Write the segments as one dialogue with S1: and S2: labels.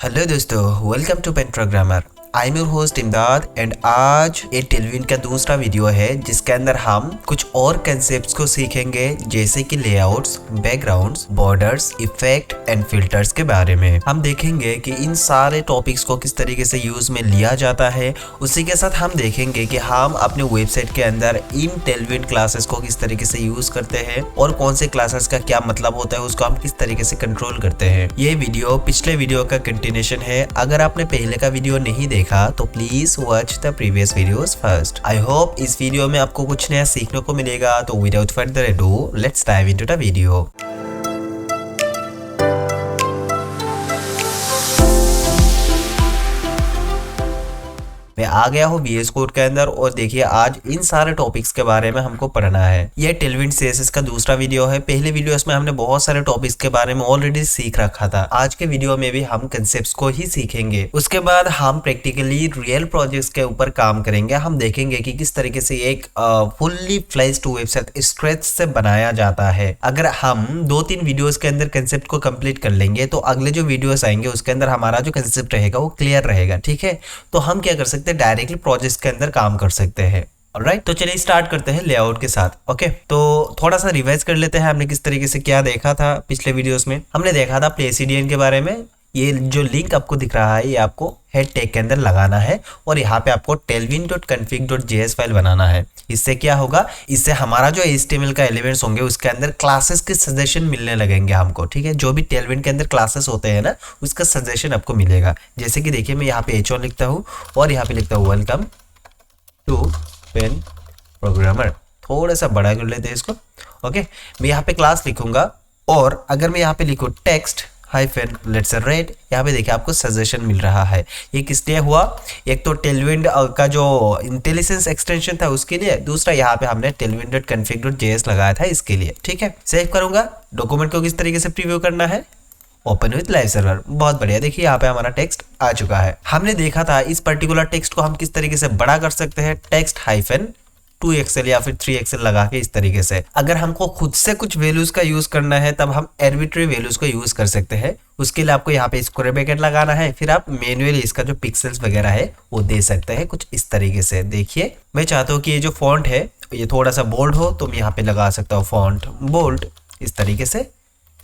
S1: Hello दोस्तों, welcome to pen programmer. I am your host Imdad and आज ये Tailwind का दूसरा वीडियो है जिसके अंदर हम कुछ और कंसेप्ट्स को सीखेंगे, जैसे कि layouts, backgrounds, borders, effect and filters के बारे में। हम देखेंगे कि इन सारे टॉपिक्स को किस तरीके से यूज में लिया जाता है। उसी के साथ हम देखेंगे कि हम अपने वेबसाइट के अंदर इन टेलविन क्लासेस को किस तरीके से यूज करते हैं और कौन से क्लासेस का क्या मतलब होता है, उसको हम किस तरीके से कंट्रोल करते हैं। ये वीडियो पिछले वीडियो का कंटिन्यूएशन है। अगर आपने पहले का वीडियो नहीं देखा तो please watch the previous videos first. I hope इस वीडियो में आपको कुछ नया सीखने को मिलेगा। तो without further ado let's dive into the video. मैं आ गया हूँ VS कोड के अंदर और देखिए आज इन सारे टॉपिक्स के बारे में हमको पढ़ना है। ये टेलविन CSS का दूसरा वीडियो है। पहले वीडियोस में हमने बहुत सारे टॉपिक्स के बारे में ऑलरेडी सीख रखा था। आज के वीडियो में भी हम कंसेप्ट्स को ही सीखेंगे। उसके बाद हम प्रैक्टिकली रियल प्रोजेक्ट्स के ऊपर काम करेंगे। हम देखेंगे कि किस तरीके से एक फुल्ली फ्लेज्ड वेबसाइट स्क्रैच से बनाया जाता है। अगर हम 2-3 वीडियोस के अंदर कंसेप्ट को कंप्लीट कर लेंगे तो अगले जो वीडियोस आएंगे उसके अंदर हमारा जो कंसेप्ट रहेगा वो क्लियर रहेगा। ठीक है, तो हम क्या कर सकते हैं, डायरेक्टली प्रोजेक्ट्स के अंदर काम कर सकते हैं। ऑलराइट, तो चलिए स्टार्ट करते हैं लेआउट के साथ। ओके, तो थोड़ा सा रिवाइज कर लेते हैं हमने किस तरीके से क्या देखा था। पिछले वीडियोस में हमने देखा था प्लेसिडियन के बारे में। ये जो लिंक आपको दिख रहा है ये आपको हेड टैग के अंदर लगाना है और यहाँ पे आपको tailwind.config.js फाइल बनाना है। इससे क्या होगा, इससे हमारा जो HTML का एलिमेंट्स होंगे उसके अंदर क्लासेस के सजेशन मिलने लगेंगे हमको। ठीक है, जो भी टेलविन के अंदर क्लासेस होते हैं ना उसका सजेशन आपको मिलेगा। जैसे कि देखिए मैं यहाँ पे H1 लिखता हूँ और यहाँ पे लिखता हूँ वेलकम टू पेन प्रोग्रामर। थोड़ा सा बड़ा कर लेते हैं इसको। ओके, मैं यहाँ पे क्लास लिखूंगा और अगर मैं यहाँ पे लिखूँ टेक्स्ट हाइफन लेट्स रेड, यहाँ पे देखिए आपको सजेशन मिल रहा है। ये किस लिए हुआ, एक तो टेलविंड का जो इंटेलिजेंस एक्सटेंशन था उसके लिए, दूसरा यहाँ पे हमने tailwind.config.js लगाया था इसके लिए। ठीक है, सेव करूंगा। डॉक्यूमेंट को किस तरीके से प्रीव्यू करना है, ओपन विद लाइव सर्वर। बहुत बढ़िया, देखिए यहाँ पे हमारा टेक्स्ट आ चुका है। हमने देखा था इस पर्टिकुलर टेक्स्ट को हम किस तरीके से बड़ा कर सकते हैं, टेक्स्ट हाइफन 2XL या फिर 3XL लगा के इस तरीके से। अगर हमको खुद से कुछ वैल्यूज का यूज करना है तब हम आर्बिट्रेरी वैल्यूज को यूज कर सकते हैं। उसके लिए आपको यहाँ पे स्क्वायर ब्रैकेट लगाना है, फिर आप मैन्युअली इसका जो पिक्सेल्स वगैरह है वो दे सकते हैं कुछ इस तरीके से। देखिए मैं चाहता हूँ कि ये जो फॉन्ट है ये थोड़ा सा बोल्ड हो तो मैं यहाँ पे लगा सकता हूँ फॉन्ट बोल्ड इस तरीके से,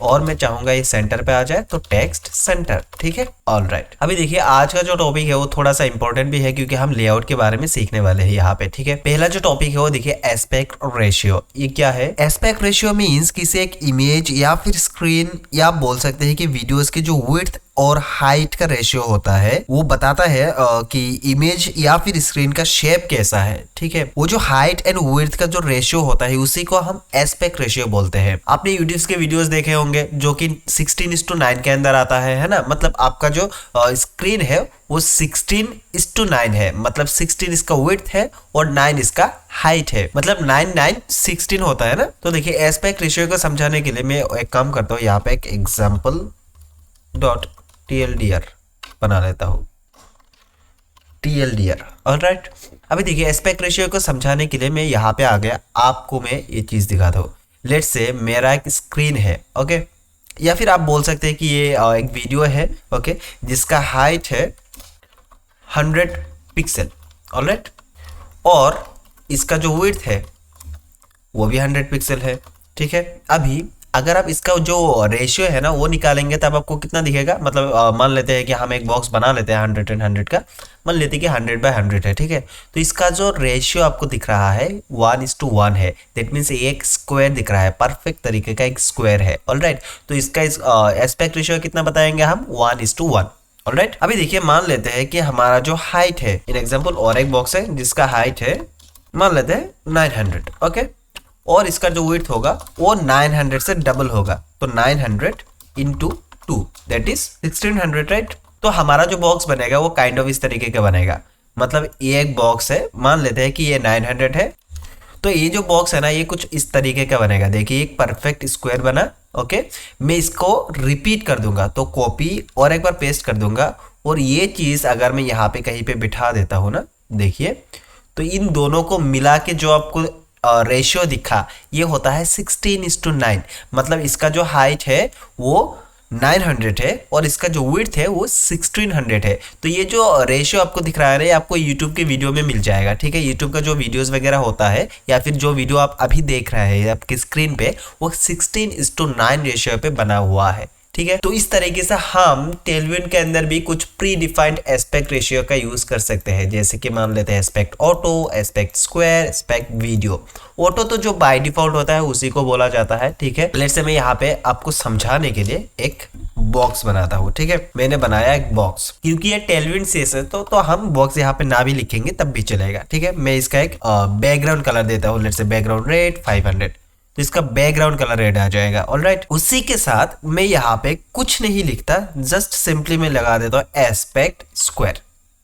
S1: और मैं चाहूंगा ये सेंटर पे आ जाए तो टेक्स्ट सेंटर। ठीक है, ऑलराइट। अभी देखिए आज का जो टॉपिक है वो थोड़ा सा इंपॉर्टेंट भी है क्योंकि हम लेआउट के बारे में सीखने वाले हैं यहाँ पे। ठीक है, पहला जो टॉपिक है वो देखिए एस्पेक्ट रेशियो। ये क्या है, एस्पेक्ट रेशियो मींस किसी एक इमेज या फिर स्क्रीन या आप बोल सकते हैं कि वीडियोस की जो विड्थ और हाइट का रेशियो होता है वो बताता है कि इमेज या फिर स्क्रीन का शेप कैसा है। ठीक है, वो जो हाइट एंड विड्थ का जो रेशियो होता है उसी को हम एस्पेक्ट रेशियो बोलते हैं। आपने यूट्यूब के वीडियोस देखे होंगे जो कि 16:9 के अंदर आता है ना। मतलब आपका जो स्क्रीन है वो 16:9 है, मतलब 16 इसका विड्थ है और 9 इसका हाइट है, मतलब 9:9:16 होता है ना। तो देखिए एस्पेक्ट रेशियो को समझाने के लिए मैं एक काम करता हूँ, यहाँ पे एक एग्जाम्पल .tldr बना लेता हूँ, TLDR। ऑलराइट, अभी देखिए एस्पेक्ट रेशियो को समझाने के लिए मैं यहाँ पे आ गया। आपको मैं ये चीज दिखाता हूँ। लेट्स से मेरा एक स्क्रीन है, ओके, या फिर आप बोल सकते हैं कि ये एक वीडियो है, ओके, जिसका हाइट है 100 पिक्सल। ऑलराइट, और इसका जो विड्थ है वो भी 100 पिक्सल है। ठीक है, अभी अगर आप इसका जो रेशियो है ना वो निकालेंगे तब आपको कितना दिखेगा, मतलब मान लेते हैं कि हम एक बॉक्स बना लेते हैं 100 एंड 100 का, मान लेते हैं कि 100/100 है। ठीक है, तो इसका जो रेशियो आपको दिख रहा है 1:1 है। दैट मीन्स एक स्क्वायर दिख रहा है, परफेक्ट तरीके का एक स्क्वायर है। ऑलराइट, तो इसका एस्पेक्ट रेशियो कितना बताएंगे हम, 1:1। ऑलराइट, अभी देखिए मान लेते हैं कि हमारा जो हाइट है, इन एग्जाम्पल और एक बॉक्स है जिसका हाइट है मान लेते हैं 900। ओके, और इसका जो विड्थ होगा वो 900 से डबल होगा, तो 900 इंटू 2 दैट इज 1600। राइट, तो हमारा जो बॉक्स बनेगा वो काइंड ऑफ इस तरीके का बनेगा। मतलब ये एक बॉक्स है, मान लेते हैं कि ये 900 है, तो ये जो बॉक्स है ना ये कुछ इस तरीके का बनेगा। देखिए एक परफेक्ट स्क्वायर बना। ओके, मैं इसको रिपीट कर दूंगा, तो कॉपी और एक बार पेस्ट कर दूंगा, और ये चीज अगर मैं यहाँ पे कहीं पे बिठा देता हूँ ना, देखिए तो इन दोनों को मिला के जो आपको रेशियो दिखा ये होता है 16:9। मतलब इसका जो हाइट है वो 900 है और इसका जो विड्थ है वो 1600 है। तो ये जो रेशियो आपको दिख रहा है ना, ये आपको यूट्यूब के वीडियो में मिल जाएगा, ठीक है। यूट्यूब का जो वीडियोस वगैरह होता है या फिर जो वीडियो आप अभी देख रहे हैं आपकी स्क्रीन पे, वो 16:9 रेशियो पे बना हुआ है, ठीक है। तो इस तरीके से हम टेलविंड के अंदर भी कुछ प्री डिफाइंड एस्पेक्ट रेशियो का यूज कर सकते हैं, जैसे कि मान लेते हैं aspect auto, aspect square, aspect video. Auto तो जो बाय डिफॉल्ट होता है उसी को बोला जाता है, ठीक है। लेट्स से मैं यहाँ पे आपको समझाने के लिए एक बॉक्स बनाता हूँ, ठीक है। मैंने बनाया एक बॉक्स, क्योंकि ये टेलविंड सेस है तो हम बॉक्स यहाँ पे ना भी लिखेंगे तब भी चलेगा, ठीक है। मैं इसका एक बैकग्राउंड कलर देता हूँ, लेट्स से बैकग्राउंड रेड 500, तो इसका बैकग्राउंड कलर रेड आ जाएगा। ऑलराइट, उसी के साथ मैं यहाँ पे कुछ नहीं लिखता, जस्ट सिंपली मैं लगा देता हूँ एस्पेक्ट स्क्वायर।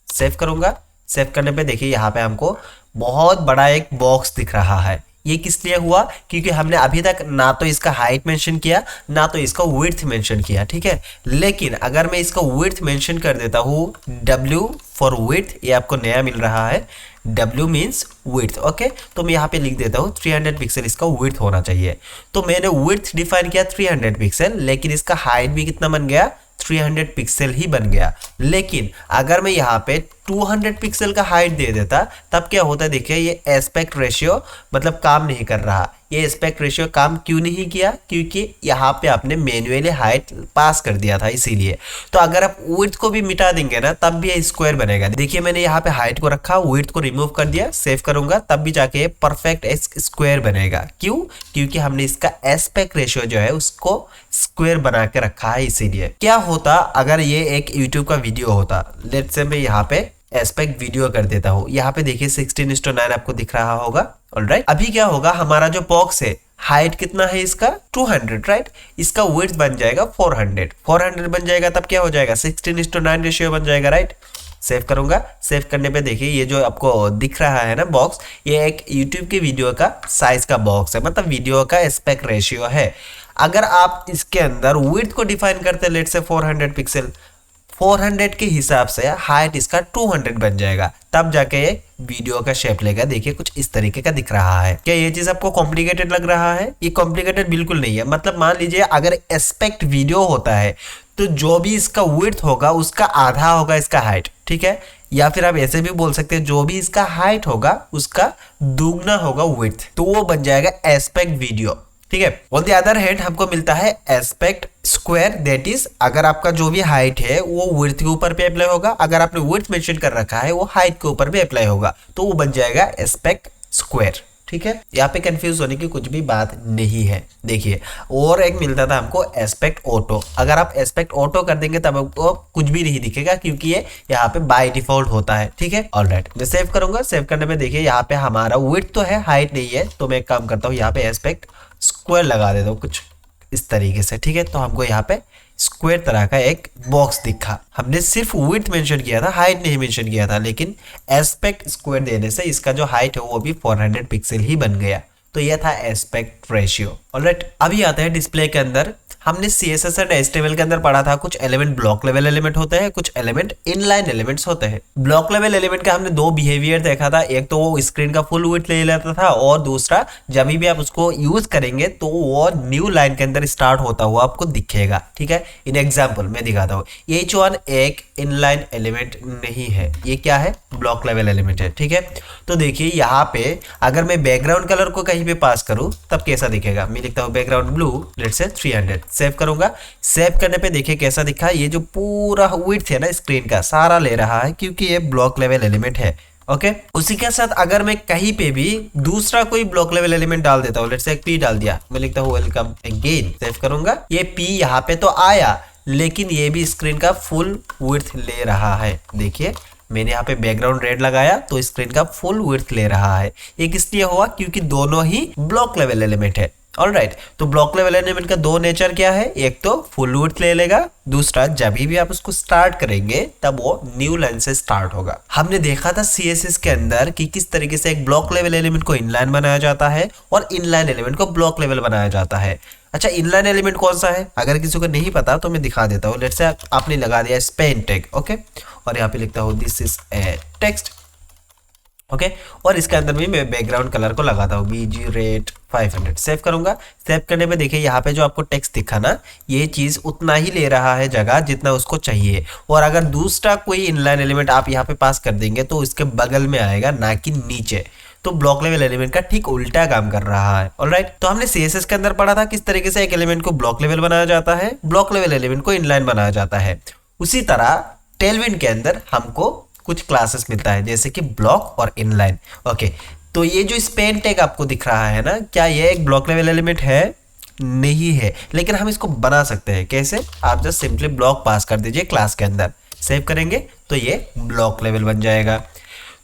S1: सेव करूंगा, सेव करने पे देखिए यहाँ पे हमको बहुत बड़ा एक बॉक्स दिख रहा है। ये किस लिए हुआ? क्योंकि हमने अभी तक ना तो इसका हाइट मेंशन किया ना तो इसका विड्थ मेंशन किया, ठीक है। लेकिन अगर मैं इसका विड्थ मेंशन कर देता हूँ, W फॉर विड्थ, ये आपको नया मिल रहा है, W मीन्स विड्थ, ओके। तो मैं यहाँ पे लिख देता हूँ 300 पिक्सल इसका विड्थ होना चाहिए। तो मैंने विड्थ डिफाइन किया 300 पिक्सल, लेकिन इसका हाइट भी कितना बन गया? 300 पिक्सल ही बन गया। लेकिन अगर मैं यहाँ पे 200 पिक्सल का हाइट दे देता, तब क्या होता है? देखिए ये एस्पेक्ट रेशियो मतलब काम नहीं कर रहा। ये एस्पेक्ट रेशियो काम क्यों नहीं किया? क्योंकि यहाँ पे आपने मैन्युअली हाइट पास कर दिया था, इसीलिए। तो अगर आप विड्थ को भी मिटा देंगे ना, तब भी ये स्क्वायर बनेगा। देखिए मैंने यहाँ पे हाइट को रखा, विड्थ को रिमूव कर दिया, सेव करूंगा, तब भी जाके परफेक्ट स्क्वायर बनेगा। क्यों? क्योंकि हमने इसका एस्पेक्ट रेशियो जो है उसको स्क्वायर बना के रखा है, इसीलिए। क्या होता अगर ये एक यूट्यूब का वीडियो होता? लेट्स से मैं यहाँ पे एस्पेक्ट वीडियो कर देता हूँ। यहाँ पे देखिए 16:9 आपको दिख रहा होगा। ऑलराइट, अभी क्या होगा? हमारा जो बॉक्स है, हाइट कितना है इसका? 200, राइट। इसका विड्थ बन जाएगा 400 बन जाएगा, तब क्या हो जाएगा? 16:9 रेशियो बन जाएगा, राइट। सेव करूंगा, सेव करने पे देखिए ये जो आपको दिख रहा है ना बॉक्स, ये एक यूट्यूब के वीडियो का साइज का बॉक्स है, मतलब वीडियो का एस्पेक्ट रेशियो है। अगर आप इसके अंदर विड्थ को डिफाइन करते हैं, लेट्स से 400 पिक्सल, 400 के हिसाब से हाइट इसका 200 बन जाएगा, तब जाके ये वीडियो का शेप लेगा। देखिए कुछ इस तरीके का दिख रहा है। क्या ये चीज आपको कॉम्प्लिकेटेड लग रहा है? ये कॉम्प्लिकेटेड बिल्कुल नहीं है। मतलब मान लीजिए अगर एस्पेक्ट वीडियो होता है तो जो भी इसका विड्थ होगा उसका आधा होगा इसका हाइट, ठीक है। या फिर आप ऐसे भी बोल सकते हैं, जो भी इसका हाइट होगा उसका दुगना होगा विड्थ, तो वो बन जाएगा एस्पेक्ट वीडियो, ठीक है। ऑन द अदर हैंड हमको मिलता है एस्पेक्ट स्क्वायर, दैट इज अगर आपका जो भी हाइट है वो विड्थ के ऊपर पे अप्लाई होगा, अगर आपने विड्थ मेंशन कर रखा है वो हाइट के ऊपर भी अप्लाई होगा, तो वो बन जाएगा एस्पेक्ट स्क्वायर, ठीक है। यहाँ पे कंफ्यूज होने की कुछ भी बात नहीं है। देखिए और एक मिलता था हमको एस्पेक्ट ऑटो। अगर आप एस्पेक्ट ऑटो कर देंगे तब आपको कुछ भी नहीं दिखेगा, क्योंकि ये यहाँ पे बाय डिफॉल्ट होता है, ठीक है। ऑलराइट, मैं सेव करूंगा, सेव करने में देखिए यहाँ पे हमारा विड्थ तो है, हाइट नहीं है, तो मैं एक काम करता हूँ, यहाँ पे एस्पेक्ट स्क्वायर लगा देता हूँ कुछ इस तरीके से, ठीक है। तो हमको यहाँ पे स्क्वायर तरह का एक बॉक्स दिखा। हमने सिर्फ विड्थ मेंशन किया था, हाइट नहीं मेंशन किया था, लेकिन एस्पेक्ट स्क्वायर देने से इसका जो हाइट है वो भी 400 पिक्सल ही बन गया। तो यह था एस्पेक्ट रेशियो। ऑलराइट, अभी आते हैं डिस्प्ले के अंदर। हमने CSS एंड HTML के अंदर पढ़ा था, कुछ एलिमेंट ब्लॉक लेवल एलिमेंट होते हैं, कुछ एलिमेंट इनलाइन एलिमेंट्स होते हैं। ब्लॉक लेवल एलिमेंट का हमने दो बिहेवियर देखा था, एक तो वो स्क्रीन का फुल विड्थ ले लेता था, और दूसरा जब भी आप उसको यूज करेंगे तो वो न्यू लाइन के अंदर स्टार्ट होता हुआ आपको दिखेगा, ठीक है। इन एग्जाम्पल मैं दिखाता हूँ, H1 एक इनलाइन एलिमेंट नहीं है, ये क्या है? ब्लॉक लेवल एलिमेंट है, ठीक है। तो देखिए यहाँ पे अगर मैं बैकग्राउंड कलर को कहीं पे पास करूं तब कैसा दिखेगा? मैं लिखता हूँ background blue, let's say 300, save करूंगा। सेव करने पे देखिए कैसा दिखा। ये जो पूरा विड्थ है ना स्क्रीन का सारा ले रहा है, क्योंकि ये ब्लॉक लेवल एलिमेंट है, ओके। उसी के साथ अगर मैं कहीं पे भी दूसरा कोई ब्लॉक लेवल एलिमेंट डाल देता हूँ, लेट्स से एक P डाल दिया, मैं लिखता हूँ वेलकम अगेन, सेव करूंगा। ये P यहाँ पे तो आया, लेकिन ये भी स्क्रीन का फुल विड्थ ले रहा है। देखिए मैंने यहाँ पे बैकग्राउंड रेड लगाया तो स्क्रीन का फुल विड्थ ले रहा है। ये किस लिए हुआ? क्योंकि दोनों ही ब्लॉक लेवल एलिमेंट है। ऑलराइट, तो ब्लॉक लेवल एलिमेंट का दो नेचर क्या है? एक तो फुल विड्थ ले लेगा, दूसरा जब भी आप उसको स्टार्ट करेंगे तब वो न्यू लाइन से स्टार्ट होगा। हमने देखा था CSS के अंदर कि किस तरीके से एक ब्लॉक लेवल एलिमेंट को इनलाइन बनाया जाता है और इनलाइन एलिमेंट को ब्लॉक लेवल बनाया जाता है। अच्छा, इनलाइन एलिमेंट कौन सा है? अगर किसी को नहीं पता तो मैं दिखा देता हूँ। लेट्स से आपने लगा दिया स्पेन टैग, ओके, और यहाँ पे लिखता हूँ this is a text, okay. और इसके अंदर भी मैं बैकग्राउंड कलर को लगाता हूँ BG रेट 500। सेव करूंगा। सेव करने पे देखिए यहाँ पे जो आपको टेक्स्ट दिखा ना, ये चीज उतना ही ले रहा है जगह जितना उसको चाहिए। और अगर दूसरा कोई इनलाइन एलिमेंट आप यहाँ पे पास कर देंगे तो इसके बगल में आएगा, ना कि नीचे। तो ब्लॉक लेवल एलिमेंट का ठीक उल्टा काम कर रहा है। ऑलराइट, तो हमने CSS के अंदर पढ़ा था किस तरीके से एक एलिमेंट को ब्लॉक लेवल बनाया जाता है, ब्लॉक लेवल एलिमेंट को इनलाइन बनाया जाता है। उसी तरह टेलविन के अंदर हमको कुछ क्लासेस मिलता है, जैसे कि ब्लॉक और इनलाइन। ओके, तो ये जो स्पैन टैग आपको दिख रहा है ना, क्या ये एक ब्लॉक लेवल एलिमेंट है? नहीं है, लेकिन हम इसको बना सकते हैं। कैसे? आप जस्ट सिंपली ब्लॉक पास कर दीजिए क्लास के अंदर, सेव करेंगे तो ये ब्लॉक लेवल बन जाएगा।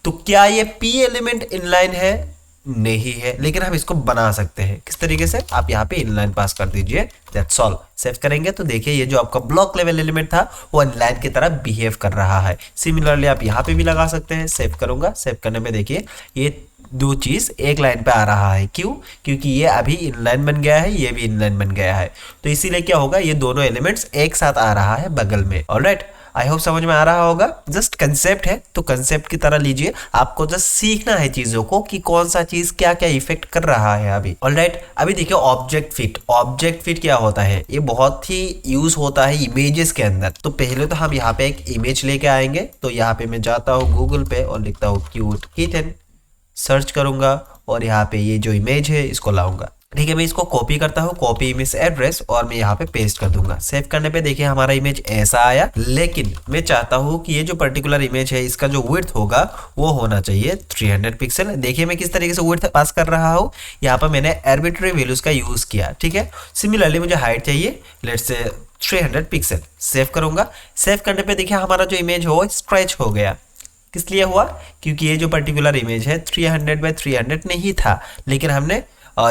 S1: तो क्या ये P एलिमेंट इनलाइन है? नहीं है, लेकिन हम इसको बना सकते हैं। किस तरीके से? आप यहाँ पे इनलाइन पास कर दीजिए, दैट्स ऑल। सेव करेंगे तो देखिए ये जो आपका ब्लॉक लेवल एलिमेंट था वो इनलाइन की तरह बिहेव कर रहा है। सिमिलरली आप यहाँ पे भी लगा सकते हैं। सेव करूंगा। सेव करने में देखिए ये दो चीज एक लाइन पे आ रहा है। क्यों? क्योंकि ये अभी इनलाइन बन गया है, ये भी इनलाइन बन गया है। तो इसीलिए क्या होगा, ये दोनों एलिमेंट्स एक साथ आ रहा है बगल में। ऑलराइट, आई होप समझ में आ रहा होगा। जस्ट कंसेप्ट है तो कंसेप्ट की तरह लीजिए। आपको जस्ट सीखना है चीजों को कि कौन सा चीज क्या क्या इफेक्ट कर रहा है अभी। ऑलराइट, अभी देखिए ऑब्जेक्ट फिट। ऑब्जेक्ट फिट क्या होता है? ये बहुत ही यूज होता है इमेजेस के अंदर। तो पहले तो हम यहाँ पे एक इमेज लेके आएंगे। तो यहाँ पे मैं जाता हूँ गूगल पे और लिखता हूँ क्यूट किटन, सर्च करूंगा और यहाँ पे ये जो इमेज है इसको लाऊंगा। ठीक है, मैं इसको कॉपी करता हूँ, कॉपी इमेज एड्रेस, और मैं यहाँ पे पेस्ट कर दूंगा। सेव करने पे देखिए हमारा इमेज ऐसा आया। लेकिन मैं चाहता हूँ कि ये जो पर्टिकुलर इमेज है इसका जो विड्थ होगा वो होना चाहिए 300 पिक्सल। देखिए मैं किस तरीके से विड्थ पास कर रहा हूँ। यहाँ पर मैंने आर्बिट्रेरी वैल्यूज का यूज किया। ठीक है, सिमिलरली मुझे हाइट चाहिए, लेट्स से 300 पिक्सल। सेव करूंगा। सेव करने पे देखिए हमारा जो इमेज हो स्ट्रेच हो गया। किस लिए हुआ? क्योंकि ये जो पर्टिकुलर इमेज है 300 बाय 300 नहीं था, लेकिन हमने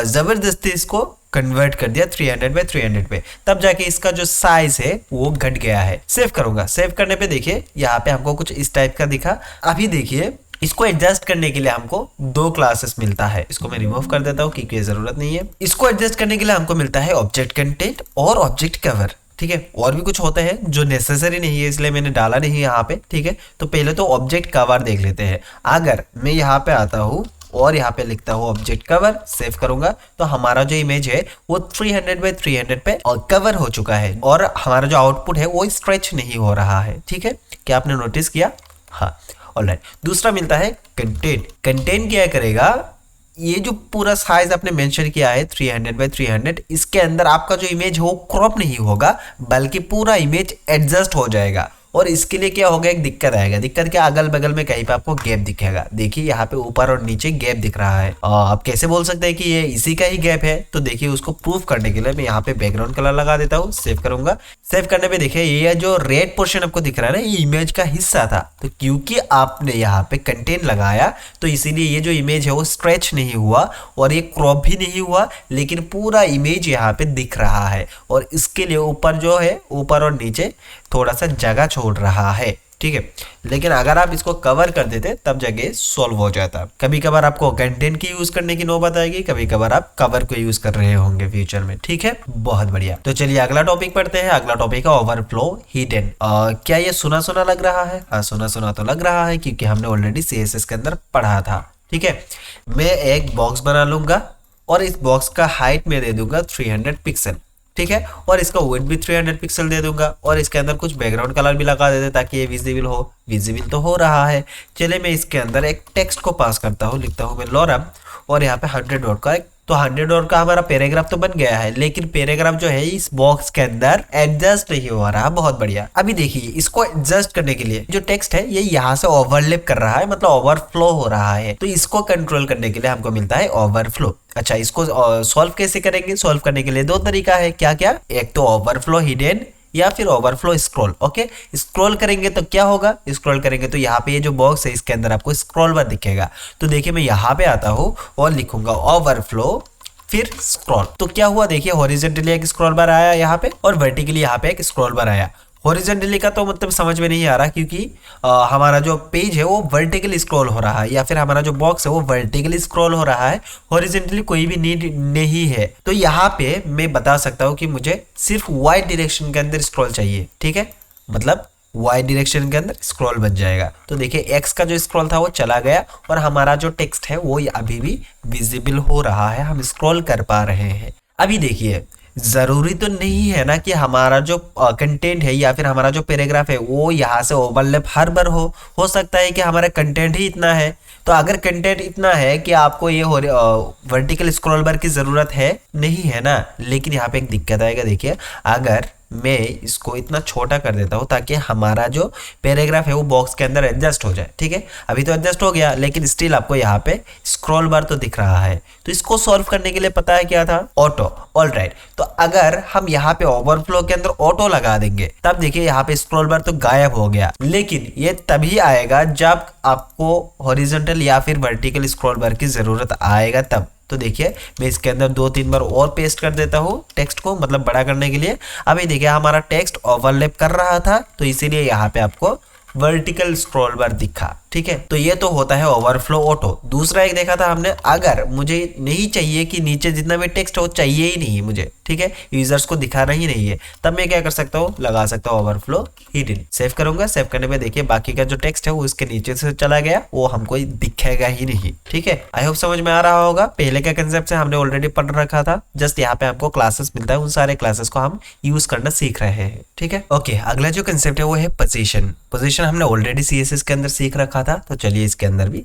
S1: जबरदस्ती इसको कन्वर्ट कर दिया 300 बाय 300 पे, तब जाके इसका जो साइज है वो घट गया है। सेव करूंगा। सेव करने पे देखिए यहाँ पे हमको कुछ इस टाइप का दिखा। अभी देखिए इसको एडजस्ट करने के लिए हमको दो क्लासेस मिलता है। इसको मैं रिमूव कर देता हूँ क्योंकि जरूरत नहीं है। इसको एडजस्ट करने के लिए हमको मिलता है ऑब्जेक्ट कंटेंट और ऑब्जेक्ट कवर। ठीक है, और भी कुछ होते हैं जो नेसेसरी नहीं है, इसलिए मैंने डाला नहीं यहाँ पे। ठीक है, तो पहले तो ऑब्जेक्ट कवर देख लेते हैं। अगर मैं यहाँ पे आता हूँ और यहाँ पे लिखता हूँ ऑब्जेक्ट कवर, सेव करूंगा, तो हमारा जो इमेज है वो 300 बाय 300 पे कवर हो चुका है और हमारा जो आउटपुट है वो स्ट्रेच नहीं हो रहा है। ठीक है, क्या आपने नोटिस किया? हाँ, ऑलराइट। दूसरा मिलता है कंटेंट। कंटेंट क्या करेगा? ये जो पूरा साइज आपने मेंशन किया है 300 बाय 300, इसके अंदर आपका जो इमेज हो क्रॉप नहीं होगा, बल्कि पूरा इमेज एडजस्ट हो जाएगा। और इसके लिए क्या होगा, एक दिक्कत आएगा। दिक्कत क्या? अगल बगल में कहीं पे आपको गैप दिखेगा। देखिए यहाँ पे ऊपर और नीचे गैप दिख रहा है। आप कैसे बोल सकते हैं कि ये इसी का ही गैप है? तो देखिए उसको प्रूफ करने के लिए मैं यहाँ पे बैकग्राउंड कलर लगा देता हूँ। सेव करूंगा। सेव करने पे देखिए ये जो रेड पोर्शन आपको दिख रहा है ना, ये इमेज का हिस्सा था। तो क्योंकि आपने यहाँ पे कंटेंट लगाया तो इसीलिए ये जो इमेज है वो स्ट्रेच नहीं हुआ और ये क्रॉप भी नहीं हुआ, लेकिन पूरा इमेज यहाँ पे दिख रहा है। और इसके लिए ऊपर जो है, ऊपर और नीचे थोड़ा सा जगह छोड़ रहा है। ठीक है, लेकिन अगर आप इसको कवर कर देते तब जगह सॉल्व हो जाता। कभी कभार आपको कंटेंट की यूज करने की नौबत आएगी, कभी कभार आप कवर को यूज कर रहे होंगे फ्यूचर में। ठीक है, बहुत बढ़िया। तो चलिए अगला टॉपिक पढ़ते हैं। अगला टॉपिक है ओवरफ्लो हिडन। क्या ये सुना सुना लग रहा है? हाँ, सुना सुना तो लग रहा है क्योंकि हमने ऑलरेडी CSS के अंदर पढ़ा था। ठीक है, मैं एक बॉक्स बना लूंगा और इस बॉक्स का हाइट में दे दूंगा 300 पिक्सल। ठीक है, और इसका वेट भी 300 पिक्सल दे दूंगा और इसके अंदर कुछ बैकग्राउंड कलर भी लगा देते ताकि ये विजिबल हो। विजिबल तो हो रहा है। चलिए मैं इसके अंदर एक टेक्स्ट को पास करता हूँ। लिखता हूँ मैं लॉरम और यहाँ पे 100 डॉट का तो 100 डॉट का हमारा पैराग्राफ तो बन गया है, लेकिन पैराग्राफ जो है इस बॉक्स के अंदर एडजस्ट नहीं हो रहा। बहुत बढ़िया। अभी देखिए इसको एडजस्ट करने के लिए जो टेक्स्ट है ये यहाँ से ओवरलैप कर रहा है, मतलब ओवरफ्लो हो रहा है। तो इसको कंट्रोल करने के लिए हमको मिलता है ओवरफ्लो। अच्छा, इसको सॉल्व कैसे करेंगे? सॉल्व करने के लिए दो तरीका है। क्या क्या? एक तो ओवरफ्लो हिडन या फिर ओवरफ्लो स्क्रॉल। ओके, स्क्रॉल करेंगे तो क्या होगा? स्क्रॉल करेंगे तो यहाँ पे ये जो बॉक्स है इसके अंदर आपको स्क्रॉल बार दिखेगा। तो देखिए मैं यहाँ पे आता हूँ और लिखूंगा ओवरफ्लो फिर स्क्रॉल। तो क्या हुआ? देखिए हॉरिजॉन्टली एक स्क्रॉल बार आया यहाँ पे और वर्टिकली यहाँ पे एक स्क्रॉल बार आया। हॉरिजॉन्टली का तो मतलब समझ में नहीं आ रहा क्योंकि हमारा जो पेज है वो वर्टिकली स्क्रॉल हो रहा है या फिर हमारा जो बॉक्स है वो वर्टिकली स्क्रॉल हो रहा है। हॉरिजॉन्टली कोई भी नीड नहीं है। तो यहाँ पे मैं बता सकता हूँ कि मुझे सिर्फ वाई डायरेक्शन के अंदर स्क्रॉल चाहिए। ठीक है, मतलब वाई डायरेक्शन के अंदर स्क्रॉल बन जाएगा। तो देखिए एक्स का जो स्क्रॉल था वो चला गया और हमारा जो टेक्स्ट है वो अभी भी विजिबल हो रहा है, हम स्क्रॉल कर पा रहे हैं। अभी देखिए जरूरी तो नहीं है ना कि हमारा जो कंटेंट है या फिर हमारा जो पैराग्राफ है वो यहाँ से ओवरलैप हर बार हो सकता है कि हमारा कंटेंट ही इतना है। तो अगर कंटेंट इतना है कि आपको ये वर्टिकल स्क्रॉल बार की जरूरत है नहीं है ना, लेकिन यहाँ पे एक दिक्कत आएगा। देखिए अगर मैं इसको इतना छोटा कर देता हूँ ताकि हमारा जो पैराग्राफ है वो बॉक्स के अंदर एडजस्ट हो जाए, ठीक है। अभी तो एडजस्ट हो गया लेकिन स्टिल आपको यहाँ पे स्क्रॉल बार तो दिख रहा है। तो इसको सॉल्व करने के लिए पता है क्या था, ऑटो। ऑलराइट, तो अगर हम यहाँ पे ओवरफ्लो के अंदर ऑटो लगा देंगे तब देखिए यहाँ पे स्क्रॉल बार तो गायब हो गया, लेकिन ये तभी आएगा जब आपको हॉरिजॉन्टल या फिर वर्टिकल स्क्रॉल बार की जरूरत आएगा तब। तो देखिए मैं इसके अंदर 2-3 बार और पेस्ट कर देता हूँ टेक्स्ट को, मतलब बड़ा करने के लिए। अभी देखिए हमारा टेक्स्ट ओवरलैप कर रहा था तो इसीलिए यहाँ पे आपको वर्टिकल स्क्रॉल बार दिखा, ठीक है। तो ये तो होता है ओवरफ्लो ऑटो। दूसरा एक देखा था हमने, अगर मुझे नहीं चाहिए कि नीचे जितना भी टेक्स्ट हो, चाहिए ही नहीं मुझे, ठीक है, यूजर्स को दिखाना ही नहीं है, तब मैं क्या कर सकता हूँ, लगा सकता हूँ ओवरफ्लो हिडन। सेव करूंगा, सेव करने में देखिए बाकी का जो टेक्स्ट है वो इसके नीचे से चला गया, वो हमको दिखेगा ही नहीं, ठीक है। आई होप समझ में आ रहा होगा। पहले का कंसेप्ट है हमने ऑलरेडी पढ़ रखा था, जस्ट यहाँ पे आपको क्लासेस मिलता है, उन सारे क्लासेस को हम यूज करना सीख रहे हैं, ठीक है। ओके, अगला जो कंसेप्ट है वो है पोजीशन। पोजीशन हमने ऑलरेडी सीएसएस के अंदर सीख रखा था, तो चलिए इसके अंदर भी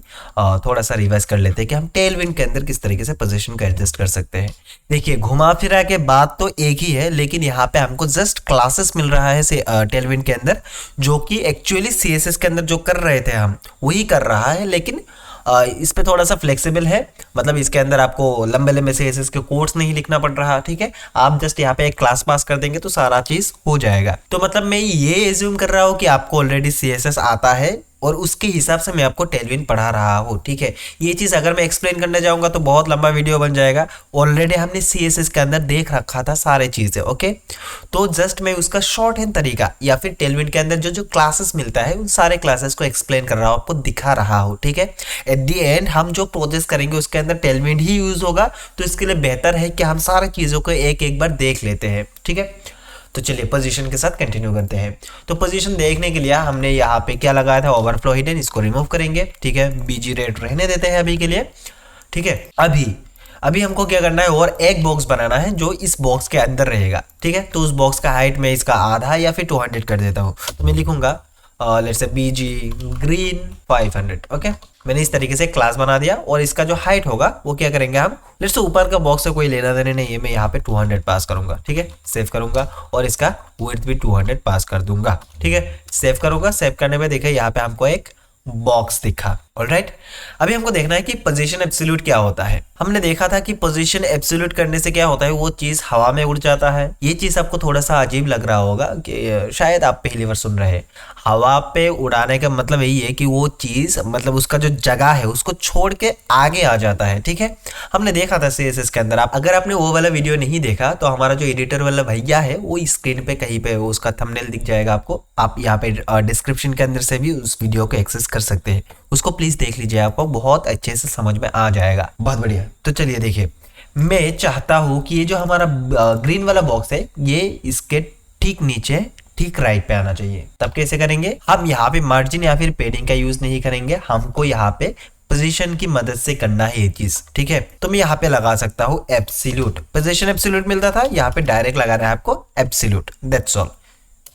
S1: थोड़ा सा रिवाइज कर लेते हैं कि हम टेलविंड के अंदर किस तरीके से पोजीशन को एडजस्ट कर सकते हैं। देखिए घुमा फिरा के बात तो एक ही है, लेकिन यहाँ पे हमको जस्ट क्लासेस मिल रहा है टेलविंड के अंदर, जो कि एक्चुअली सीएसएस के अंदर जो कर रहे थे हम वही कर रहा है, लेकिन इस पे थोड़ा सा फ्लेक्सिबल है। मतलब इसके अंदर आपको लंबे लंबे सीएसएस के कोड्स नहीं लिखना पड़ रहा, ठीक है। आप जस्ट यहाँ पे एक क्लास पास कर देंगे तो सारा चीज हो जाएगा। तो मतलब मैं ये एज्यूम कर रहा हूँ कि आपको ऑलरेडी सीएसएस आता है और उसके हिसाब से मैं आपको टेलविंड पढ़ा रहा हूँ, ठीक है। ये चीज अगर मैं एक्सप्लेन करने जाऊंगा तो बहुत लंबा वीडियो बन जाएगा। ऑलरेडी हमने सीएसएस के अंदर देख रखा था सारे चीजें, ओके। तो जस्ट मैं उसका शॉर्ट हैंड तरीका या फिर टेलविंड के अंदर जो जो क्लासेस मिलता है उन सारे क्लासेस को एक्सप्लेन कर रहा हूँ, आपको दिखा रहा हूँ, ठीक है। एट दी एंड हम जो प्रोजेक्ट करेंगे उसके अंदर टेलविंड ही यूज होगा, तो इसके लिए बेहतर है कि हम सारी चीजों को एक एक बार देख लेते हैं, ठीक है। तो चलिए पोजीशन के साथ कंटिन्यू करते हैं। तो पोजीशन देखने के लिए हमने यहाँ पे क्या लगाया था, ओवरफ्लो हिडन, इसको रिमूव करेंगे, ठीक है। बीजी रेट रहने देते हैं अभी के लिए, ठीक है। अभी हमको क्या करना है, और एक बॉक्स बनाना है जो इस बॉक्स के अंदर रहेगा, ठीक है। तो उस बॉक्स का हाइट में इसका आधा या फिर 200 कर देता हूँ। तो मैं लिखूंगा let's say busy green 500, okay. मैंने इस तरीके से क्लास बना दिया और इसका जो हाइट होगा वो क्या करेंगे हम, लेट्स से ऊपर का बॉक्स से कोई लेना देना नहीं है, मैं यहाँ पे 200 पास करूंगा, ठीक है। सेव करूंगा और इसका विड्थ भी 200 पास कर दूंगा, ठीक है। सेव करूंगा, सेव करने में देखिए यहाँ पे हमको एक बॉक्स दिखा, ऑलराइट। अभी हमको देखना है कि पोजीशन एब्सोल्यूट क्या होता है। हमने देखा था कि पोजीशन एब्सोल्यूट करने से क्या होता है, वो चीज हवा में उड़ जाता है। ये चीज आपको थोड़ा सा अजीब लग रहा होगा कि शायद आप पहली बार सुन रहे हैं। हवा पे उड़ाने का मतलब यही है कि वो चीज मतलब उसका जो जगह है उसको छोड़ के आगे आ जाता है, ठीक है। हमने देखा था सीएसएस के अंदर, अगर आपने वो वाला वीडियो नहीं देखा तो हमारा जो एडिटर वाला भैया है वो स्क्रीन पे कहीं पे उसका थंबनेल दिख जाएगा आपको, आप यहाँ पे डिस्क्रिप्शन के अंदर से भी उस वीडियो को एक्सेस कर सकते हैं। उसको प्लीज देख लीजिए, आपको बहुत अच्छे से समझ में आ जाएगा। बहुत बढ़िया। तो चलिए देखिए, मैं चाहता हूं कि ये जो हमारा ग्रीन वाला बॉक्स है ये इसके ठीक नीचे ठीक राइट पे आना चाहिए। तब कैसे करेंगे, हम यहाँ पे मार्जिन या फिर पेडिंग का यूज नहीं करेंगे, हमको यहाँ पे पोजीशन की मदद से करना है ये चीज, ठीक है। तो मैं यहाँ पे लगा सकता हूँ एब्सोल्यूट। पोजीशन एब्सोल्यूट मिलता था, यहाँ पे डायरेक्ट लगाना है आपको एब्सोल्यूट, दैट्स ऑल।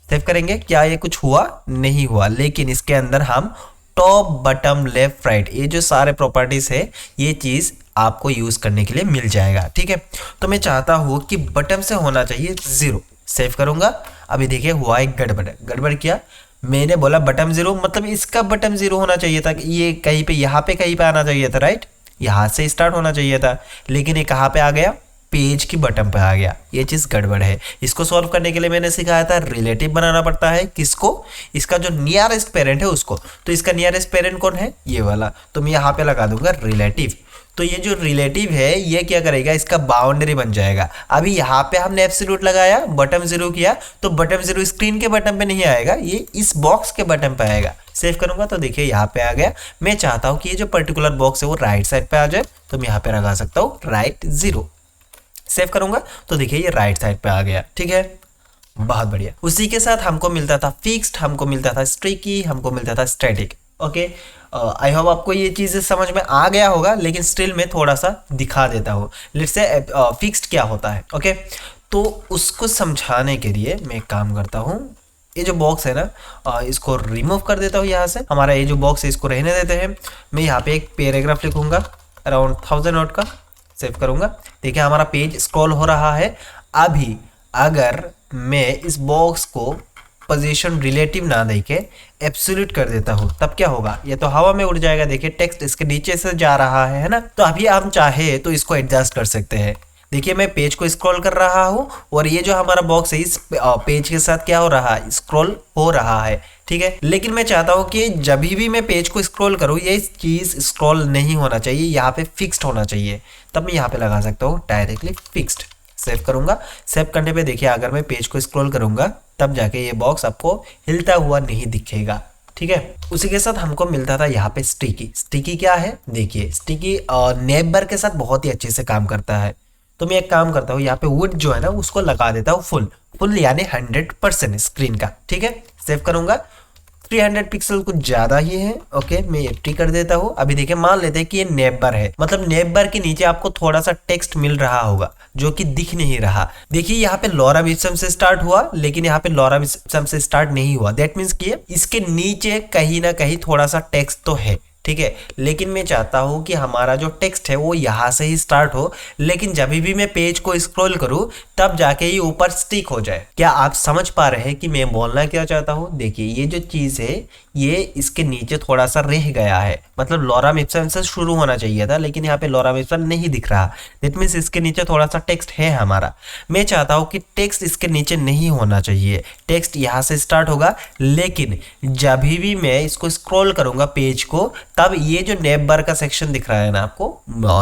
S1: सेव करेंगे, क्या ये कुछ हुआ, नहीं हुआ, लेकिन इसके अंदर हम टॉप बटम लेफ्ट राइट ये जो सारे प्रॉपर्टीज है ये चीज आपको यूज करने के लिए मिल जाएगा, ठीक है। तो मैं चाहता हूं कि बटम से होना चाहिए 0। सेव करूंगा, अभी देखिए हुआ एक गड़बड़ किया, मैंने बोला बटम 0, मतलब इसका बटम 0 होना चाहिए था, ये कहीं पे यहाँ पे कहीं पे आना चाहिए था, राइट, यहाँ से स्टार्ट होना चाहिए था, लेकिन ये कहाँ पे आ गया, पेज की बटन पे आ गया। ये चीज गड़बड़ है। इसको सॉल्व करने के लिए मैंने सिखाया था रिलेटिव बनाना पड़ता है, किसको, इसका जो नियरेस्ट पेरेंट है उसको। तो इसका नियरेस्ट पेरेंट कौन है, ये वाला, तो मैं यहाँ पे लगा दूंगा रिलेटिव। तो ये जो रिलेटिव है ये क्या करेगा, इसका बाउंड्री बन जाएगा। अभी यहाँ पे हमने एब्सोल्यूट लगाया, बटन 0 किया, तो बटन 0 स्क्रीन के बटन पे नहीं आएगा, ये इस बॉक्स के बटन पे आएगा। सेव करूंगा तो देखिए यहाँ पे आ गया। मैं चाहता हूँ कि ये जो पर्टिकुलर बॉक्स है वो राइट साइड पे आ जाए, तो मैं यहाँ पे लगा सकता हूँ राइट 0। सेव करूंगा तो देखिए ये राइट साइड पे आ गया, ठीक है। बहुत बढ़िया। उसी के साथ हमको मिलता था फिक्स्ड, हमको मिलता था स्ट्रिकी, हमको मिलता था स्टैटिक। ओके, आई होप आपको ये चीज़ समझ में आ गया होगा, लेकिन स्टिल मैं थोड़ा सा दिखा देता हूँ। लेट्स से फिक्स्ड क्या होता है। ओके, तो उसको समझाने के लिए मैं एक काम करता हूँ, ये जो बॉक्स है ना, इसको रिमूव कर देता हूँ यहाँ से। हमारा ये जो बॉक्स है इसको रहने देते हैं। मैं यहाँ पे एक पैराग्राफ लिखूंगा अराउंड 1000 वर्ड का, सेव करूंगा। देखिए हमारा पेज स्क्रॉल हो रहा है। अभी अगर मैं इस बॉक्स को पोजीशन रिलेटिव ना देके एब्सोल्यूट कर देता हूँ, तब क्या होगा, ये तो हवा में उड़ जाएगा। देखिए टेक्स्ट इसके नीचे से जा रहा है ना। तो अभी हम चाहे तो इसको एडजस्ट कर सकते हैं। देखिए मैं पेज को स्क्रॉल कर रहा हूँ और ये जो हमारा बॉक्स है इस पेज के साथ क्या हो रहा है, स्क्रॉल हो रहा है। ठीक है, लेकिन मैं चाहता हूँ कि जब भी मैं पेज को स्क्रॉल करूँ ये चीज स्क्रॉल नहीं होना चाहिए, यहाँ पे फिक्स्ड होना चाहिए। तब मैं यहाँ पे लगा सकता हूँ डायरेक्टली फिक्स्ड। सेव करूंगा। सेव करने पे देखिए अगर मैं पेज को स्क्रॉल करूंगा तब जाके ये बॉक्स आपको हिलता हुआ नहीं दिखेगा। ठीक है, उसी के साथ हमको मिलता था यहाँ पे स्टिकी। स्टिकी क्या है, देखिए स्टिकी नेबर के साथ बहुत ही अच्छे से काम करता है। तो मैं एक काम करता हूँ, यहाँ पे वुड जो है ना उसको लगा देता हूँ फुल फुल, यानी 100% स्क्रीन का। ठीक है, सेव करूंगा। 300 पिक्सल कुछ ज्यादा ही है। ओके, मैं 80 कर देता हूँ। अभी देखिए मान लेते हैं कि ये नेब बार है, मतलब नेब बार के नीचे आपको थोड़ा सा टेक्स्ट मिल रहा होगा जो कि दिख नहीं रहा। देखिए यहाँ पे लॉरम इप्सम से स्टार्ट हुआ, लेकिन यहाँ पे लॉरम इप्सम से स्टार्ट नहीं हुआ। दैट मीन्स कि इसके नीचे कहीं ना कहीं थोड़ा सा टेक्स्ट तो है। ठीक है, लेकिन मैं चाहता हूं कि हमारा जो टेक्स्ट है वो यहां से ही स्टार्ट हो, लेकिन जब भी मैं पेज को स्क्रॉल करूं तब जाके ये ऊपर स्टिक हो जाए। क्या आप समझ पा रहे हैं कि मैं बोलना क्या चाहता हूं? देखिए ये जो चीज है ये इसके नीचे थोड़ा सा रह गया है, मतलब लॉरम इप्सम से शुरू होना चाहिए था, लेकिन यहाँ पे लॉरम इप्सम नहीं दिख रहा। दैट मीन्स इसके नीचे थोड़ा सा टेक्स्ट है हमारा। मैं चाहता हूं कि टेक्स्ट इसके नीचे नहीं होना चाहिए, टेक्स्ट यहाँ से स्टार्ट होगा, लेकिन जब भी मैं इसको स्क्रॉल करूंगा पेज को तब ये जो नेब बार का सेक्शन दिख रहा है ना आपको,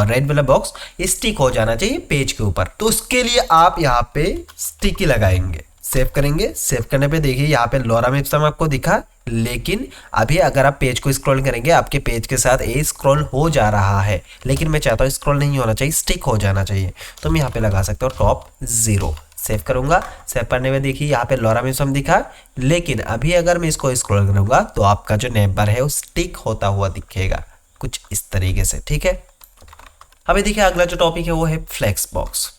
S1: रेड वाला बॉक्स, स्टिक हो जाना चाहिए पेज के ऊपर। तो उसके लिए आप यहाँ पे स्टिकी लगाएंगे। सेव करेंगे। सेव करने पे देखिए यहाँ पे लॉरम इप्सम आपको दिखा, लेकिन अभी अगर आप पेज को स्क्रॉल करेंगे आपके पेज के साथ ये स्क्रॉल हो जा रहा है, लेकिन मैं चाहता हूँ स्क्रॉल नहीं होना चाहिए, स्टिक हो जाना चाहिए। तो मैं यहाँ पे लगा सकता हूँ टॉप 0। सेव करूंगा। सेव करने में देखिए यहाँ पे लॉरम इप्सम दिखा, लेकिन अभी अगर मैं इसको स्क्रॉल करूंगा तो आपका जो नेब बार है वो स्टिक होता हुआ दिखेगा कुछ इस तरीके से। ठीक है, अभी देखिए अगला जो टॉपिक है वो है फ्लेक्स बॉक्स।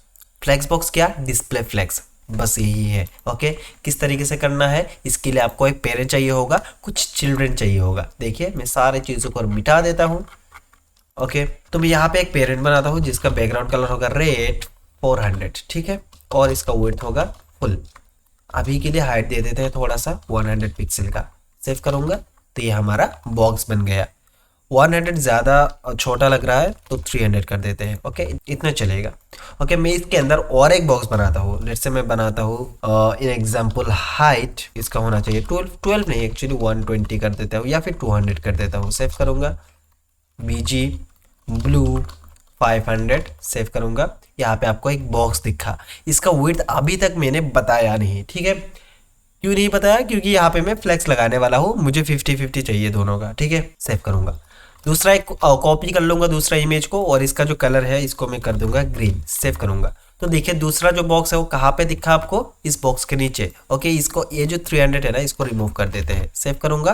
S1: फ्लेक्स बॉक्स क्या, डिस्प्ले फ्लेक्स, बस यही है। ओके, किस तरीके से करना है, इसके लिए आपको एक पेरेंट चाहिए होगा, कुछ चिल्ड्रन चाहिए होगा। देखिए मैं सारे चीज़ों को मिटा देता हूँ। ओके, तो मैं यहाँ पे एक पेरेंट बनाता हूँ जिसका बैकग्राउंड कलर होगा रेड 400। ठीक है, और इसका विड्थ होगा फुल। अभी के लिए हाइट दे देते हैं थोड़ा सा 100 पिक्सल का। सेव करूंगा तो ये हमारा बॉक्स बन गया। 100 ज़्यादा छोटा लग रहा है तो 300 कर देते हैं। ओके, इतना चलेगा। ओके, मैं इसके अंदर और एक बॉक्स बनाता हूँ। लेट्स से मैं बनाता हूँ इन एग्जांपल हाइट इसका होना चाहिए 12 नहीं, एक्चुअली 120 कर देता हूँ या फिर 200 कर देता हूँ। सेव करूँगा। बीजी ब्लू 500 सेव करूँगा। यहाँ पे आपको एक बॉक्स दिखा, इसका विड्थ अभी तक मैंने बताया नहीं। ठीक है, क्यों नहीं बताया, क्योंकि यहाँ पे मैं फ्लेक्स लगाने वाला हूँ, मुझे 50-50 चाहिए दोनों का। ठीक है, सेव करूँगा। दूसरा एक कॉपी कर लूंगा दूसरा इमेज को, और इसका जो कलर है इसको मैं कर दूंगा ग्रीन। सेव करूंगा तो देखिए दूसरा जो बॉक्स है वो कहाँ पे दिखा आपको, इस बॉक्स के नीचे। ओके, इसको ये जो 300 है ना इसको रिमूव कर देते हैं। सेव करूंगा।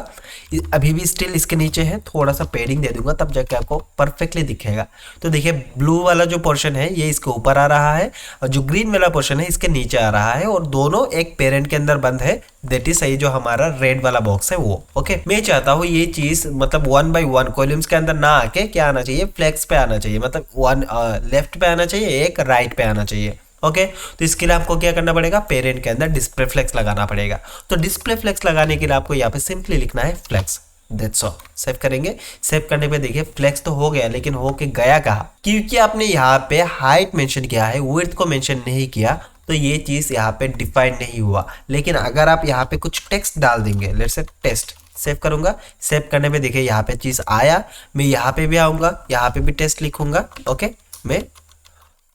S1: अभी भी स्टिल इसके नीचे है, थोड़ा सा पेडिंग दे दूंगा तब जाके आपको परफेक्टली दिखेगा। तो देखिए ब्लू वाला जो पोर्शन है ये इसके ऊपर आ रहा है और जो ग्रीन वाला पोर्शन है इसके नीचे आ रहा है, और दोनों एक पेरेंट के अंदर बंद है। दैट इज सही, जो हमारा रेड वाला बॉक्स है वो। ओके, मैं चाहता हूँ ये चीज मतलब 1 by 1 कॉलम्स के अंदर ना आके क्या आना चाहिए, फ्लेक्स पे आना चाहिए, मतलब 1 लेफ्ट पे आना चाहिए, एक राइट पे आना चाहिए। ओके, तो इसके लिए आपको क्या करना पड़ेगा, पेरेंट के अंदर डिस्प्ले फ्लेक्स लगाना पड़ेगा। तो डिस्प्ले फ्लेक्स लगाने के लिए आपको यहाँ पे सिंपली लिखना है फ्लेक्स। That's all. सेव करेंगे। सेव करने पे देखिए फ्लेक्स तो हो गया, लेकिन हो के गया कहाँ, क्योंकि आपने यहाँ पे हाइट मेंशन किया है, विड्थ को मेंशन नहीं किया, तो ये चीज यहाँ पे डिफाइन नहीं हुआ। लेकिन अगर आप यहाँ पे कुछ टेक्स्ट डाल देंगे, लेट्स से टेस्ट, सेव करूंगा। सेव करने पे देखिए यहाँ पे चीज आया, मैं यहाँ पे भी आऊंगा, यहाँ पे भी टेस्ट लिखूंगा। ओके, मैं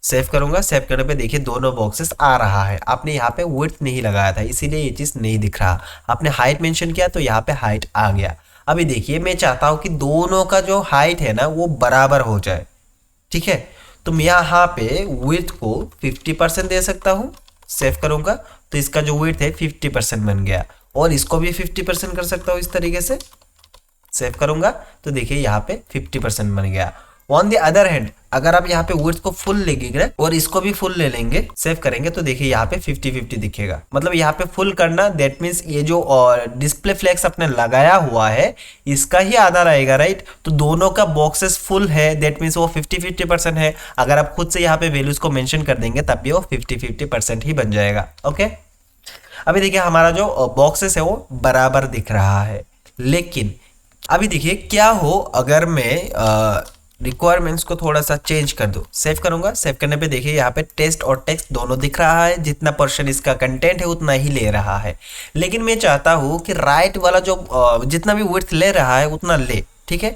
S1: सेव करूंगा। सेव करने पे देखिए दोनों बॉक्सेस आ रहा है। आपने यहाँ पे विड्थ नहीं लगाया था इसीलिए ये चीज नहीं दिख रहा, आपने हाइट मेंशन किया तो यहाँ पे हाइट आ गया। अभी देखिए मैं चाहता हूं कि दोनों का जो हाइट है ना वो बराबर हो जाए। ठीक है, तो मैं यहाँ पे विड्थ को 50% दे सकता हूँ। सेव करूंगा तो इसका जो वेट है 50% बन गया, और इसको भी 50% कर सकता हूँ इस तरीके से। सेव करूंगा तो देखिए यहाँ पे 50% बन गया। ऑन द अदर हैंड अगर आप यहाँ पे विड्थ को फुल लेंगे और इसको भी फुल ले लेंगे, सेव करेंगे तो देखिए यहाँ पे 50-50 दिखेगा। मतलब यहाँ पे फुल करना दैट मीन्स ये जो डिस्प्ले फ्लेक्स अपने लगाया हुआ है इसका ही आधा रहेगा, राइट। तो दोनों का बॉक्सेस फुल है दैट मीन्स वो 50-50% है। अगर आप खुद से यहाँ पे वैल्यूज को मेंशन कर देंगे तब भी वो 50-50% ही बन जाएगा। ओके, अभी देखिए हमारा जो बॉक्सेस है वो बराबर दिख रहा है। लेकिन अभी देखिए क्या हो अगर मैं रिक्वायरमेंट्स को थोड़ा सा चेंज कर दूं। सेव करूंगा, सेव करने पे देखिए यहाँ पे टेस्ट और टेक्स्ट दोनों दिख रहा है, जितना पोर्शन इसका कंटेंट है उतना ही ले रहा है। लेकिन मैं चाहता हूँ कि राइट वाला जो जितना भी विड्थ ले रहा है उतना ले, ठीक है,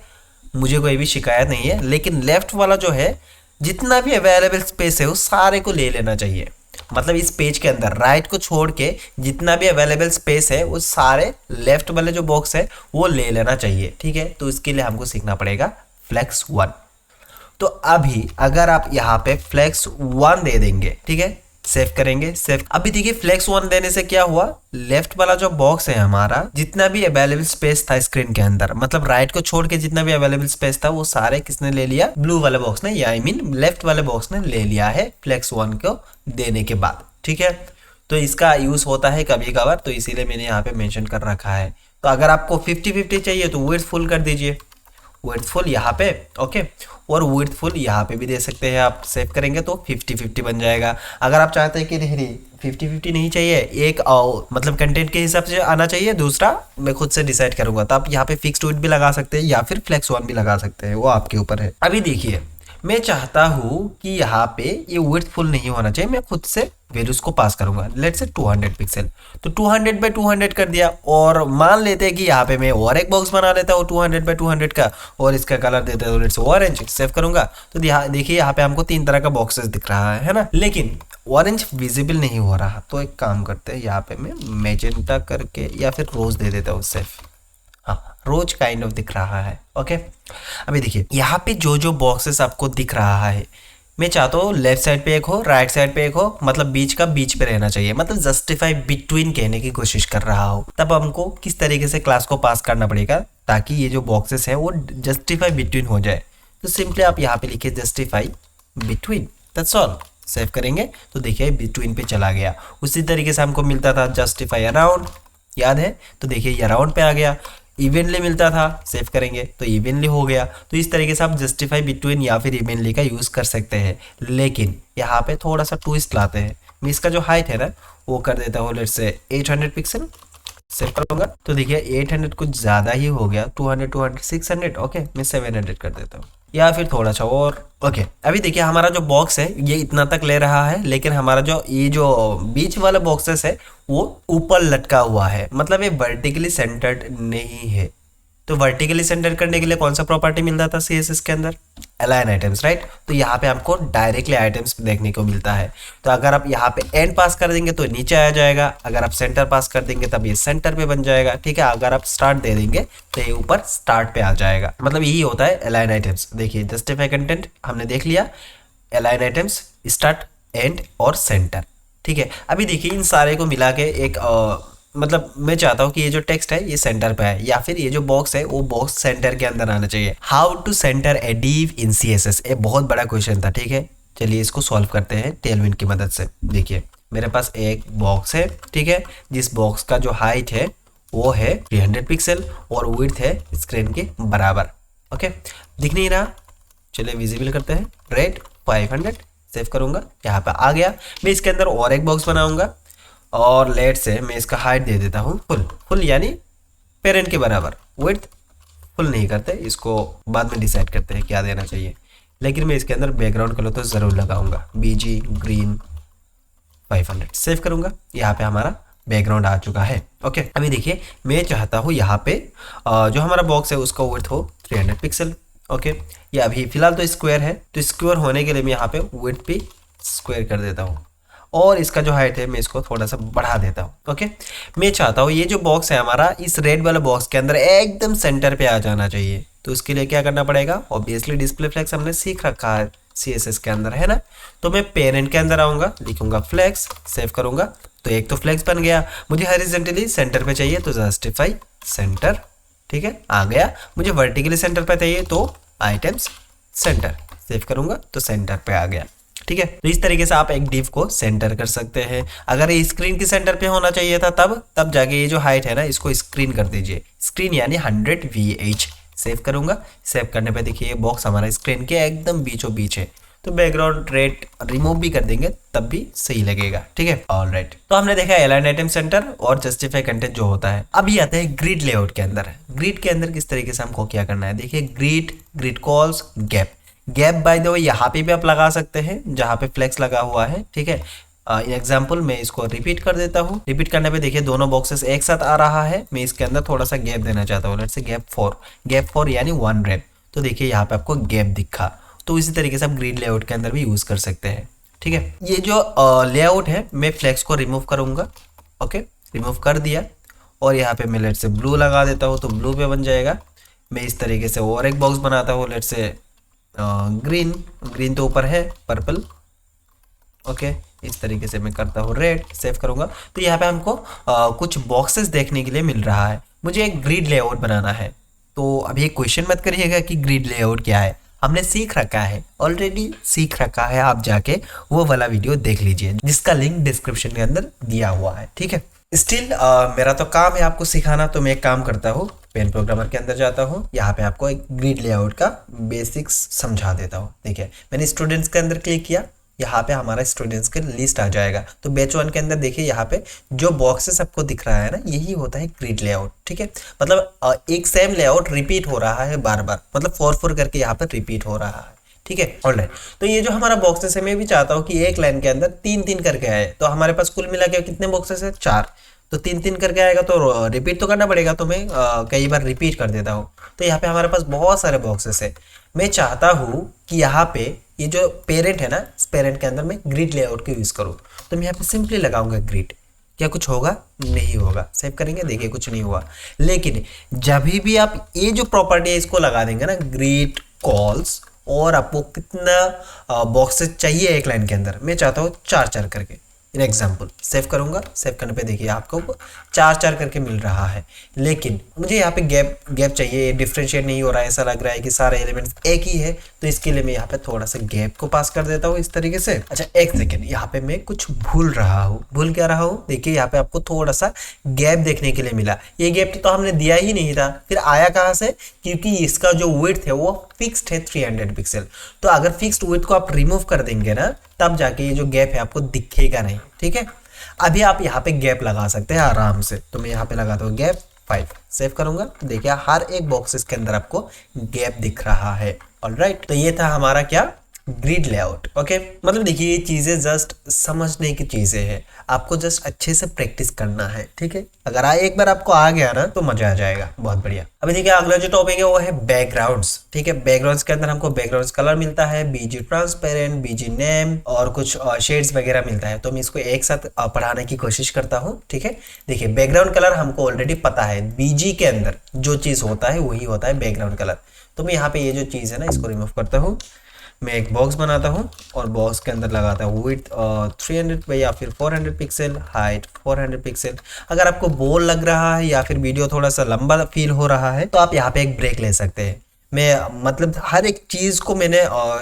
S1: मुझे कोई भी शिकायत नहीं है। लेकिन लेफ्ट वाला जो है जितना भी अवेलेबल स्पेस है उस सारे को ले लेना चाहिए। मतलब इस पेज के अंदर राइट को छोड़ के जितना भी अवेलेबल स्पेस है वो सारे लेफ्ट वाले जो बॉक्स है वो ले लेना चाहिए, ठीक है। तो इसके लिए हमको सीखना पड़ेगा फ्लेक्स 1। तो अभी अगर आप यहाँ पे फ्लेक्स 1 दे देंगे, ठीक है, सेव करेंगे, सेव। अभी देखिए फ्लेक्स 1 देने से क्या हुआ, लेफ्ट वाला जो बॉक्स है हमारा जितना भी अवेलेबल स्पेस था स्क्रीन के अंदर, मतलब राइट को छोड़ के जितना भी अवेलेबल स्पेस था वो सारे किसने ले लिया, ब्लू वाले बॉक्स ने, या आई मीन लेफ्ट वाले बॉक्स ने ले लिया है फ्लेक्स 1 को देने के बाद, ठीक है। तो इसका यूज होता है कभी कभार, तो इसीलिए मैंने यहाँ पे मेंशन कर रखा है। तो अगर आपको 50-50 चाहिए तो विड्थ फुल कर दीजिए, विड्थ फुल यहाँ पे, ओके, और विड्थ फुल यहाँ पे भी दे सकते हैं आप। सेव करेंगे तो 50-50 बन जाएगा। अगर आप चाहते हैं कि नहीं 50-50 नहीं चाहिए, एक मतलब कंटेंट के हिसाब से आना चाहिए, दूसरा मैं खुद से डिसाइड करूंगा, तो आप यहाँ पे फिक्स्ड विड्थ भी लगा सकते हैं या फिर फ्लेक्स 1 भी लगा सकते हैं, वो आपके ऊपर है। अभी देखिए मैं चाहता हूँ कि यहाँ पे ये विड्थ फुल नहीं होना चाहिए, मैं खुद से वैल्यूज को पास करूंगा। लेट्स से 200 पिक्सल, तो 200/200 कर दिया, और मान लेते हैं कि यहाँ पे मैं और एक बॉक्स बना लेता हूँ 200/200 का, और इसका कलर देता हूँ लेट्स से ऑरेंज। सेव करूंगा तो देखिए यहाँ पे हमको 3 तरह का बॉक्सेस दिख रहा है ना, लेकिन ऑरेंज विजिबल नहीं हो रहा। तो एक काम करते हैं, यहाँ पे मैं मैजेंटा करके या फिर रोज दे देता हूँ। सेव, हाँ, रोज काइंड ऑफ दिख रहा है। ओके, अभी देखिए यहाँ पे जो जो बॉक्सेस आपको दिख रहा है, मैं चाहता हूँ लेफ्ट साइड पे एक हो, राइट साइड पे एक हो, मतलब बीच का बीच पे रहना चाहिए, मतलब जस्टिफाई बिटवीन कहने की कोशिश कर रहा हो। तब हमको किस तरीके से क्लास को पास करना पड़ेगा ताकि ये जो बॉक्सेस है वो जस्टिफाई बिटवीन हो जाए। तो सिंपली आप यहाँ पे लिखिए justify between, that's all. Save करेंगे तो देखिए बिटवीन पे चला गया। उसी तरीके से हमको मिलता था जस्टिफाई अराउंड, याद है, तो देखिए ये अराउंड पे आ गया। इवनली मिलता था, सेव करेंगे तो इवनली हो गया। तो इस तरीके से आप जस्टिफाई बिटवीन या फिर इवनली का यूज कर सकते हैं। लेकिन यहाँ पे थोड़ा सा ट्विस्ट लाते हैं। मैं इसका जो हाइट है ना वो कर देता हूँ लेट्स से 800 पिक्सल। सेव करूंगा तो देखिए 800 कुछ ज्यादा ही हो गया, 200 600, ओके, मैं 700 कर देता हूँ, या फिर थोड़ा सा और। ओके, अभी देखिए हमारा जो बॉक्स है ये इतना तक ले रहा है, लेकिन हमारा जो ये जो बीच वाला बॉक्सेस है वो ऊपर लटका हुआ है, मतलब ये वर्टिकली सेंटर्ड नहीं है। तो वर्टिकली सेंटर करने के लिए कौन सा प्रॉपर्टी मिलता था सीएसएस के अंदर, अलाइन आइटम्स, राइट। तो यहाँ पे हमको डायरेक्टली आइटम्स देखने को मिलता है। तो अगर आप यहाँ पे एंड पास कर देंगे तो नीचे आ जाएगा, अगर आप सेंटर पास कर देंगे तब ये सेंटर पे बन जाएगा, ठीक है। अगर आप स्टार्ट दे देंगे तो ये ऊपर स्टार्ट पे आ जाएगा। मतलब यही होता है अलाइन आइटम्स। देखिए जस्टिफाई कंटेंट हमने देख लिया, अलाइन आइटम्स, स्टार्ट, एंड और सेंटर, ठीक है। अभी देखिए इन सारे को मिला के एक मतलब मैं चाहता हूँ कि ये जो टेक्स्ट है ये सेंटर पे है, या फिर ये जो बॉक्स है वो बॉक्स सेंटर के अंदर आना चाहिए। How to center a div in CSS, ये बहुत बड़ा क्वेश्चन था, ठीक है। चलिए इसको सॉल्व करते हैं टेलविन की मदद से। देखिए मेरे पास एक बॉक्स है, ठीक है, जिस बॉक्स का जो हाइट है वो है 300 पिक्सल और विड्थ है स्क्रीन के बराबर। ओके, दिख नहीं रहा, चलिए विजिबल करते हैं, रेड 500। सेव करूंगा, यहाँ पे आ गया। मैं इसके अंदर और एक बॉक्स बनाऊंगा और लेट से मैं इसका हाइट दे देता हूँ फुल यानी पेरेंट के बराबर। विड्थ फुल नहीं करते, इसको बाद में डिसाइड करते हैं क्या देना चाहिए। लेकिन मैं इसके अंदर बैकग्राउंड कलर तो ज़रूर लगाऊंगा, BG ग्रीन 500। सेव करूंगा, यहाँ पे हमारा बैकग्राउंड आ चुका है। ओके, अभी देखिए मैं चाहता हूँ यहाँ पे जो हमारा बॉक्स है उसका विड्थ हो 300 पिक्सल। ओके, ये अभी फिलहाल तो स्क्वायर है, तो स्क्वायर होने के लिए मैं यहाँ पे विड्थ पे स्क्वायर कर देता हूँ, और इसका जो हाइट है मैं इसको थोड़ा सा बढ़ा देता हूँ। ओके, मैं चाहता हूँ ये जो बॉक्स है हमारा इस रेड वाले बॉक्स के अंदर एकदम सेंटर पे आ जाना चाहिए। तो उसके लिए क्या करना पड़ेगा, ऑब्वियसली डिस्प्ले फ्लेक्स हमने सीख रखा है CSS के अंदर, है ना। तो मैं पेरेंट के अंदर आऊंगा, लिखूंगा फ्लेक्स, सेव करूंगा तो एक तो फ्लेक्स बन गया। मुझे हॉरिजॉन्टली सेंटर पे चाहिए तो जस्टिफाई सेंटर, ठीक है, आ गया। मुझे वर्टिकली सेंटर पे चाहिए तो आइटम्स सेंटर, सेव करूंगा तो सेंटर पे आ गया, ठीक है। तो इस तरीके से आप एक डिव को सेंटर कर सकते हैं। अगर ये स्क्रीन की सेंटर पे होना चाहिए था तब जाके ये जो हाइट है ना इसको स्क्रीन कर दीजिए, स्क्रीन यानी 100 VH। सेव करूंगा, सेव करने पे देखिए ये बॉक्स हमारा स्क्रीन के एकदम बीचों बीच है। तो बैकग्राउंड रेड रिमूव भी कर देंगे तब भी सही लगेगा, ठीक है। ऑलराइट, तो हमने देखा अलाइन आइटम सेंटर और जस्टिफाई कंटेंट जो होता है। अभी आता है ग्रिड लेआउट के अंदर। ग्रिड के अंदर किस तरीके से हमको क्या करना है, देखिए grid calls gap by the way यहाँ पे भी आप लगा सकते हैं जहाँ पे फ्लेक्स लगा हुआ है, ठीक है। एग्जाम्पल मैं इसको रिपीट कर देता हूँ। रिपीट करने पे देखिए दोनों बॉक्सेस एक साथ आ रहा है। मैं इसके अंदर थोड़ा सा गैप देना चाहता हूँ, लेट्स से गैप 4 यानी 1 रैप। तो देखिए यहाँ पे आपको गैप दिखा। तो इसी तरीके से आप ग्रिड लेआउट के अंदर भी यूज कर सकते हैं, ठीक है। ये जो लेआउट है मैं फ्लेक्स को रिमूव करूंगा, ओके, रिमूव कर दिया। और यहाँ पे मैं लेट से ब्लू लगा देता हूँ तो ब्लू पे बन जाएगा। मैं इस तरीके से और एक बॉक्स बनाता हूँ, लेट से ग्रीन तो ऊपर है, पर्पल, ओके। इस तरीके से मैं करता हूँ रेड, सेव करूंगा। तो यहाँ पे हमको कुछ बॉक्सेस देखने के लिए मिल रहा है। मुझे एक ग्रिड लेआउट बनाना है। तो अभी एक क्वेश्चन मत करिएगा कि ग्रिड लेआउट क्या है, हमने सीख रखा है, ऑलरेडी सीख रखा है। आप जाके वो वाला वीडियो देख लीजिए जिसका लिंक डिस्क्रिप्शन के अंदर दिया हुआ है, ठीक है। स्टिल मेरा तो काम है आपको सिखाना, तो मैं एक काम करता हूँ, पेन प्रोग्रामर के अंदर जाता हूँ, यहाँ पे आपको एक ग्रिड लेआउट का बेसिक्स समझा देता हूँ। देखिए मैंने स्टूडेंट्स के अंदर क्लिक किया, यहाँ पे हमारा स्टूडेंट्स के लिस्ट आ जाएगा। तो बैच 1 के अंदर देखिए यहाँ पे जो बॉक्सेस आपको दिख रहा है ना, यही होता है ग्रिड लेआउट, ठीक है। मतलब एक सेम लेआउट रिपीट हो रहा है बार बार, मतलब 4 करके यहाँ पर रिपीट हो रहा है, ठीक है। ऑलराइट, तो ये जो हमारा बॉक्सेस है मैं भी चाहता हूँ कि एक लाइन के अंदर 3 करके आए। तो हमारे पास कुल मिला के कितने बॉक्सेस है, 4। तो 3 करके आएगा तो रिपीट तो करना पड़ेगा। तो मैं कई बार रिपीट कर देता हूँ। तो यहाँ पे हमारे पास बहुत सारे बॉक्सेस है। मैं चाहता हूँ कि यहाँ पे ये जो पेरेंट है ना, इस पेरेंट के अंदर मैं ग्रिड लेआउट को यूज करूँ। तो मैं यहाँ पे सिंपली लगाऊंगा ग्रिड। क्या कुछ होगा? नहीं होगा। सेव करेंगे, देखिए कुछ नहीं हुआ। लेकिन जब भी आप ये जो प्रॉपर्टी है इसको लगा देंगे ना, ग्रिड कॉल्स, और आपको कितना बॉक्सेस चाहिए एक लाइन के अंदर, मैं चाहता हूँ 4 करके। इन एग्जाम्पल सेव करूंगा, सेव करने पे देखिए आपको 4 करके मिल रहा है। लेकिन मुझे यहाँ पे गैप चाहिए, डिफ्रेंशिएट नहीं हो रहा है, ऐसा लग रहा है कि सारे एलिमेंट्स एक ही है। तो इसके लिए मैं यहाँ पे थोड़ा सा गैप को पास कर देता हूँ इस तरीके से। अच्छा एक सेकेंड, यहाँ पे मैं कुछ भूल रहा हूँ। भूल क्या रहा हूँ? देखिए यहाँ पे आपको थोड़ा सा गैप देखने के लिए मिला। ये गैप तो हमने दिया ही नहीं था, फिर आया कहाँ से? क्योंकि इसका जो विड्थ है वो फिक्स्ड है 300 पिक्सल। तो अगर फिक्स्ड विड्थ को आप रिमूव कर देंगे ना, तब जाके ये जो गैप है आपको दिखेगा नहीं, ठीक है। अभी आप यहाँ पे गैप लगा सकते हैं आराम से। तो मैं यहाँ पे लगाता हूँ गैप 5, सेव करूंगा। देखिए हर एक बॉक्सेस के अंदर आपको गैप दिख रहा है। ऑलराइट, तो ये था हमारा क्या, ग्रिड लेआउट, ओके। मतलब देखिए ये चीजें जस्ट समझने की चीजें हैं, आपको जस्ट अच्छे से प्रैक्टिस करना है, ठीक है। अगर एक बार आपको आ गया ना तो मजा आ जाएगा, बहुत बढ़िया। अभी देखिए अगला जो टॉपिक है वो है बैकग्राउंड्स, ठीक है। बैकग्राउंड्स के अंदर हमको बैकग्राउंड्स कलर मिलता है, बीजी ट्रांसपेरेंट, बीजी नेम और कुछ शेड्स वगैरह मिलता है। तो मैं इसको एक साथ पढ़ाने की कोशिश करता हूँ, ठीक है। देखिए बैकग्राउंड कलर हमको ऑलरेडी पता है, बीजी के अंदर जो चीज होता है वही होता है बैकग्राउंड कलर। तो मैं यहाँ पे ये जो चीज है ना इसको रिमूव करता हूँ। मैं एक बॉक्स बनाता हूँ और बॉक्स के अंदर लगाता हूँ विड्थ 300 या फिर 400 पिक्सल, हाइट 400 पिक्सल। अगर आपको बोर लग रहा है या फिर वीडियो थोड़ा सा लंबा फील हो रहा है तो आप यहाँ पे एक ब्रेक ले सकते हैं। मैं मतलब हर एक चीज़ को मैंने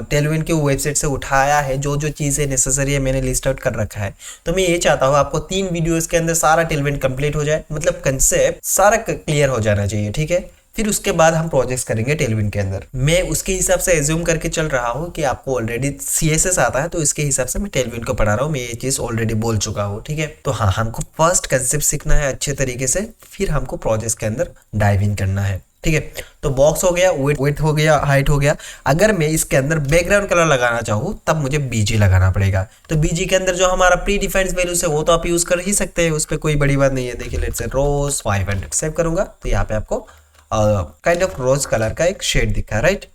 S1: टेलविन की वेबसाइट से उठाया है, जो जो चीज़ें नेसेसरी है मैंने लिस्ट आउट कर रखा है। तो मैं ये चाहता हूँ आपको 3 वीडियोस के अंदर सारा टेलविन कंप्लीट हो जाए, मतलब कंसेप्ट सारा क्लियर हो जाना चाहिए, ठीक है। फिर उसके बाद हम प्रोजेक्ट्स करेंगे टेलविन के अंदर। मैं उसके हिसाब से एज्यूम करके चल रहा हूँ कि आपको ऑलरेडी CSS आता है, तो इसके हिसाब से मैं टेलविन को पढ़ा रहा हूँ। मैं ये चीज़ ऑलरेडी बोल चुका हूँ, ठीक है। तो हाँ, हमको फर्स्ट कंसेप्ट सीखना है अच्छे तरीके से, फिर हमको प्रोजेक्ट्स के अंदर डाइव इन करना है, ठीक है। तो बॉक्स हो गया, विड्थ हो गया, हाइट हो गया। अगर मैं इसके अंदर बैकग्राउंड कलर लगाना चाहूँ तब मुझे बीजी लगाना पड़ेगा। तो बीजी के अंदर जो हमारा प्री डिफाइंड वैल्यूज है वो तो आप यूज कर ही सकते हैं, उस पर कोई बड़ी बात नहीं है। देखिए लेट्स से रोज 500 सेव करूंगा तो यहाँ पे आपको काइंड ऑफ रोज कलर का एक शेड दिखा है, राइट।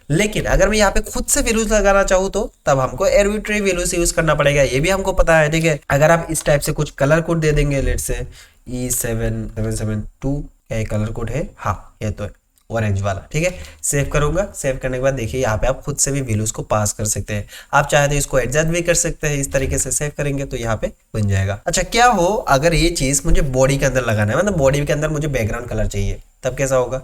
S1: लेकिन अगर मैं यहाँ पे खुद से वैल्यूज लगाना चाहूँ तो तब हमको आर्बिट्रेरी वैल्यूज यूज करना पड़ेगा, ये भी हमको पता है, ठीक है। अगर आप इस टाइप से कुछ कलर कोड दे देंगे, लेट्स से E7772 क्या कलर कोड है, हाँ ये तो है, ऑरेंज वाला, ठीक है। सेव करूंगा, सेव करने के बाद देखिए यहाँ पे आप खुद से भी वैल्यूज को पास कर सकते हैं। आप चाहे तो इसको एडजस्ट भी कर सकते हैं, इस तरीके से सेव करेंगे तो यहाँ पे बन जाएगा। अच्छा, क्या हो अगर ये चीज मुझे बॉडी के अंदर लगाना है, मतलब बॉडी के अंदर मुझे बैकग्राउंड कलर चाहिए, तब कैसा होगा?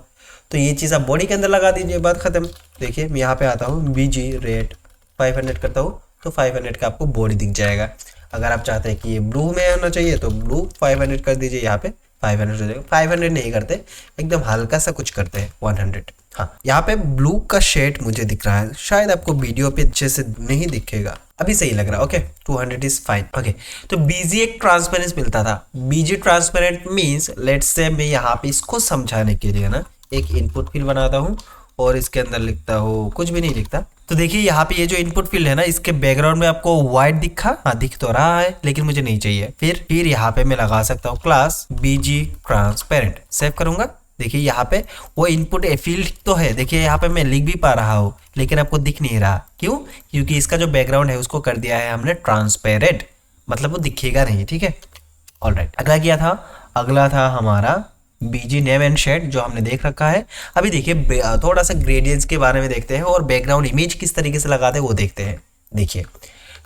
S1: तो ये चीज आप बॉडी के अंदर लगा दीजिए, बात खत्म। देखिए मैं यहाँ पे आता हूँ, बीजी रेड 500 करता हूँ तो 500 का आपको बॉडी दिख जाएगा। अगर आप चाहते हैं कि ये ब्लू में होना चाहिए तो ब्लू 500 कर दीजिए, यहाँ पे 500 हो जाएगा। 500 नहीं करते, एकदम हल्का सा कुछ करते हैं 100। हाँ, यहाँ पे ब्लू का शेड मुझे दिख रहा है, शायद आपको वीडियो पे अच्छे से नहीं दिखेगा, अभी सही लग रहा है। Okay 200 is fine. ओके, तो बीजी एक ट्रांसपेरेंस मिलता था। बीजी ट्रांसपेरेंट मीन्स लेट्स से मैं यहाँ पे इसको समझाने के लिए ना एक इनपुट फील्ड बनाता हूँ और इसके अंदर लिखता हूँ, कुछ भी नहीं लिखता। तो देखिए यहाँ पे ये जो इनपुट फील्ड है ना, इसके बैकग्राउंड में आपको व्हाइट दिखा, हाँ दिख तो रहा है लेकिन मुझे नहीं चाहिए। फिर यहाँ पे मैं लगा सकता हूँ क्लास बीजी ट्रांसपेरेंट। सेव करूंगा, देखिए यहाँ पे वो इनपुट फील्ड तो है, देखिए यहाँ पे मैं लिख भी पा रहा हूँ लेकिन आपको दिख नहीं रहा। क्यों? क्योंकि इसका जो बैकग्राउंड है उसको कर दिया है हमने ट्रांसपेरेंट, मतलब वो दिखेगा नहीं, ठीक है। ऑलराइट, अगला क्या था? अगला था हमारा बीजी नेम एंड शेड, जो हमने देख रखा है। अभी देखिए थोड़ा सा ग्रेडियंट्स के बारे में देखते हैं और बैकग्राउंड इमेज किस तरीके से लगाते हैं वो देखते हैं। देखिए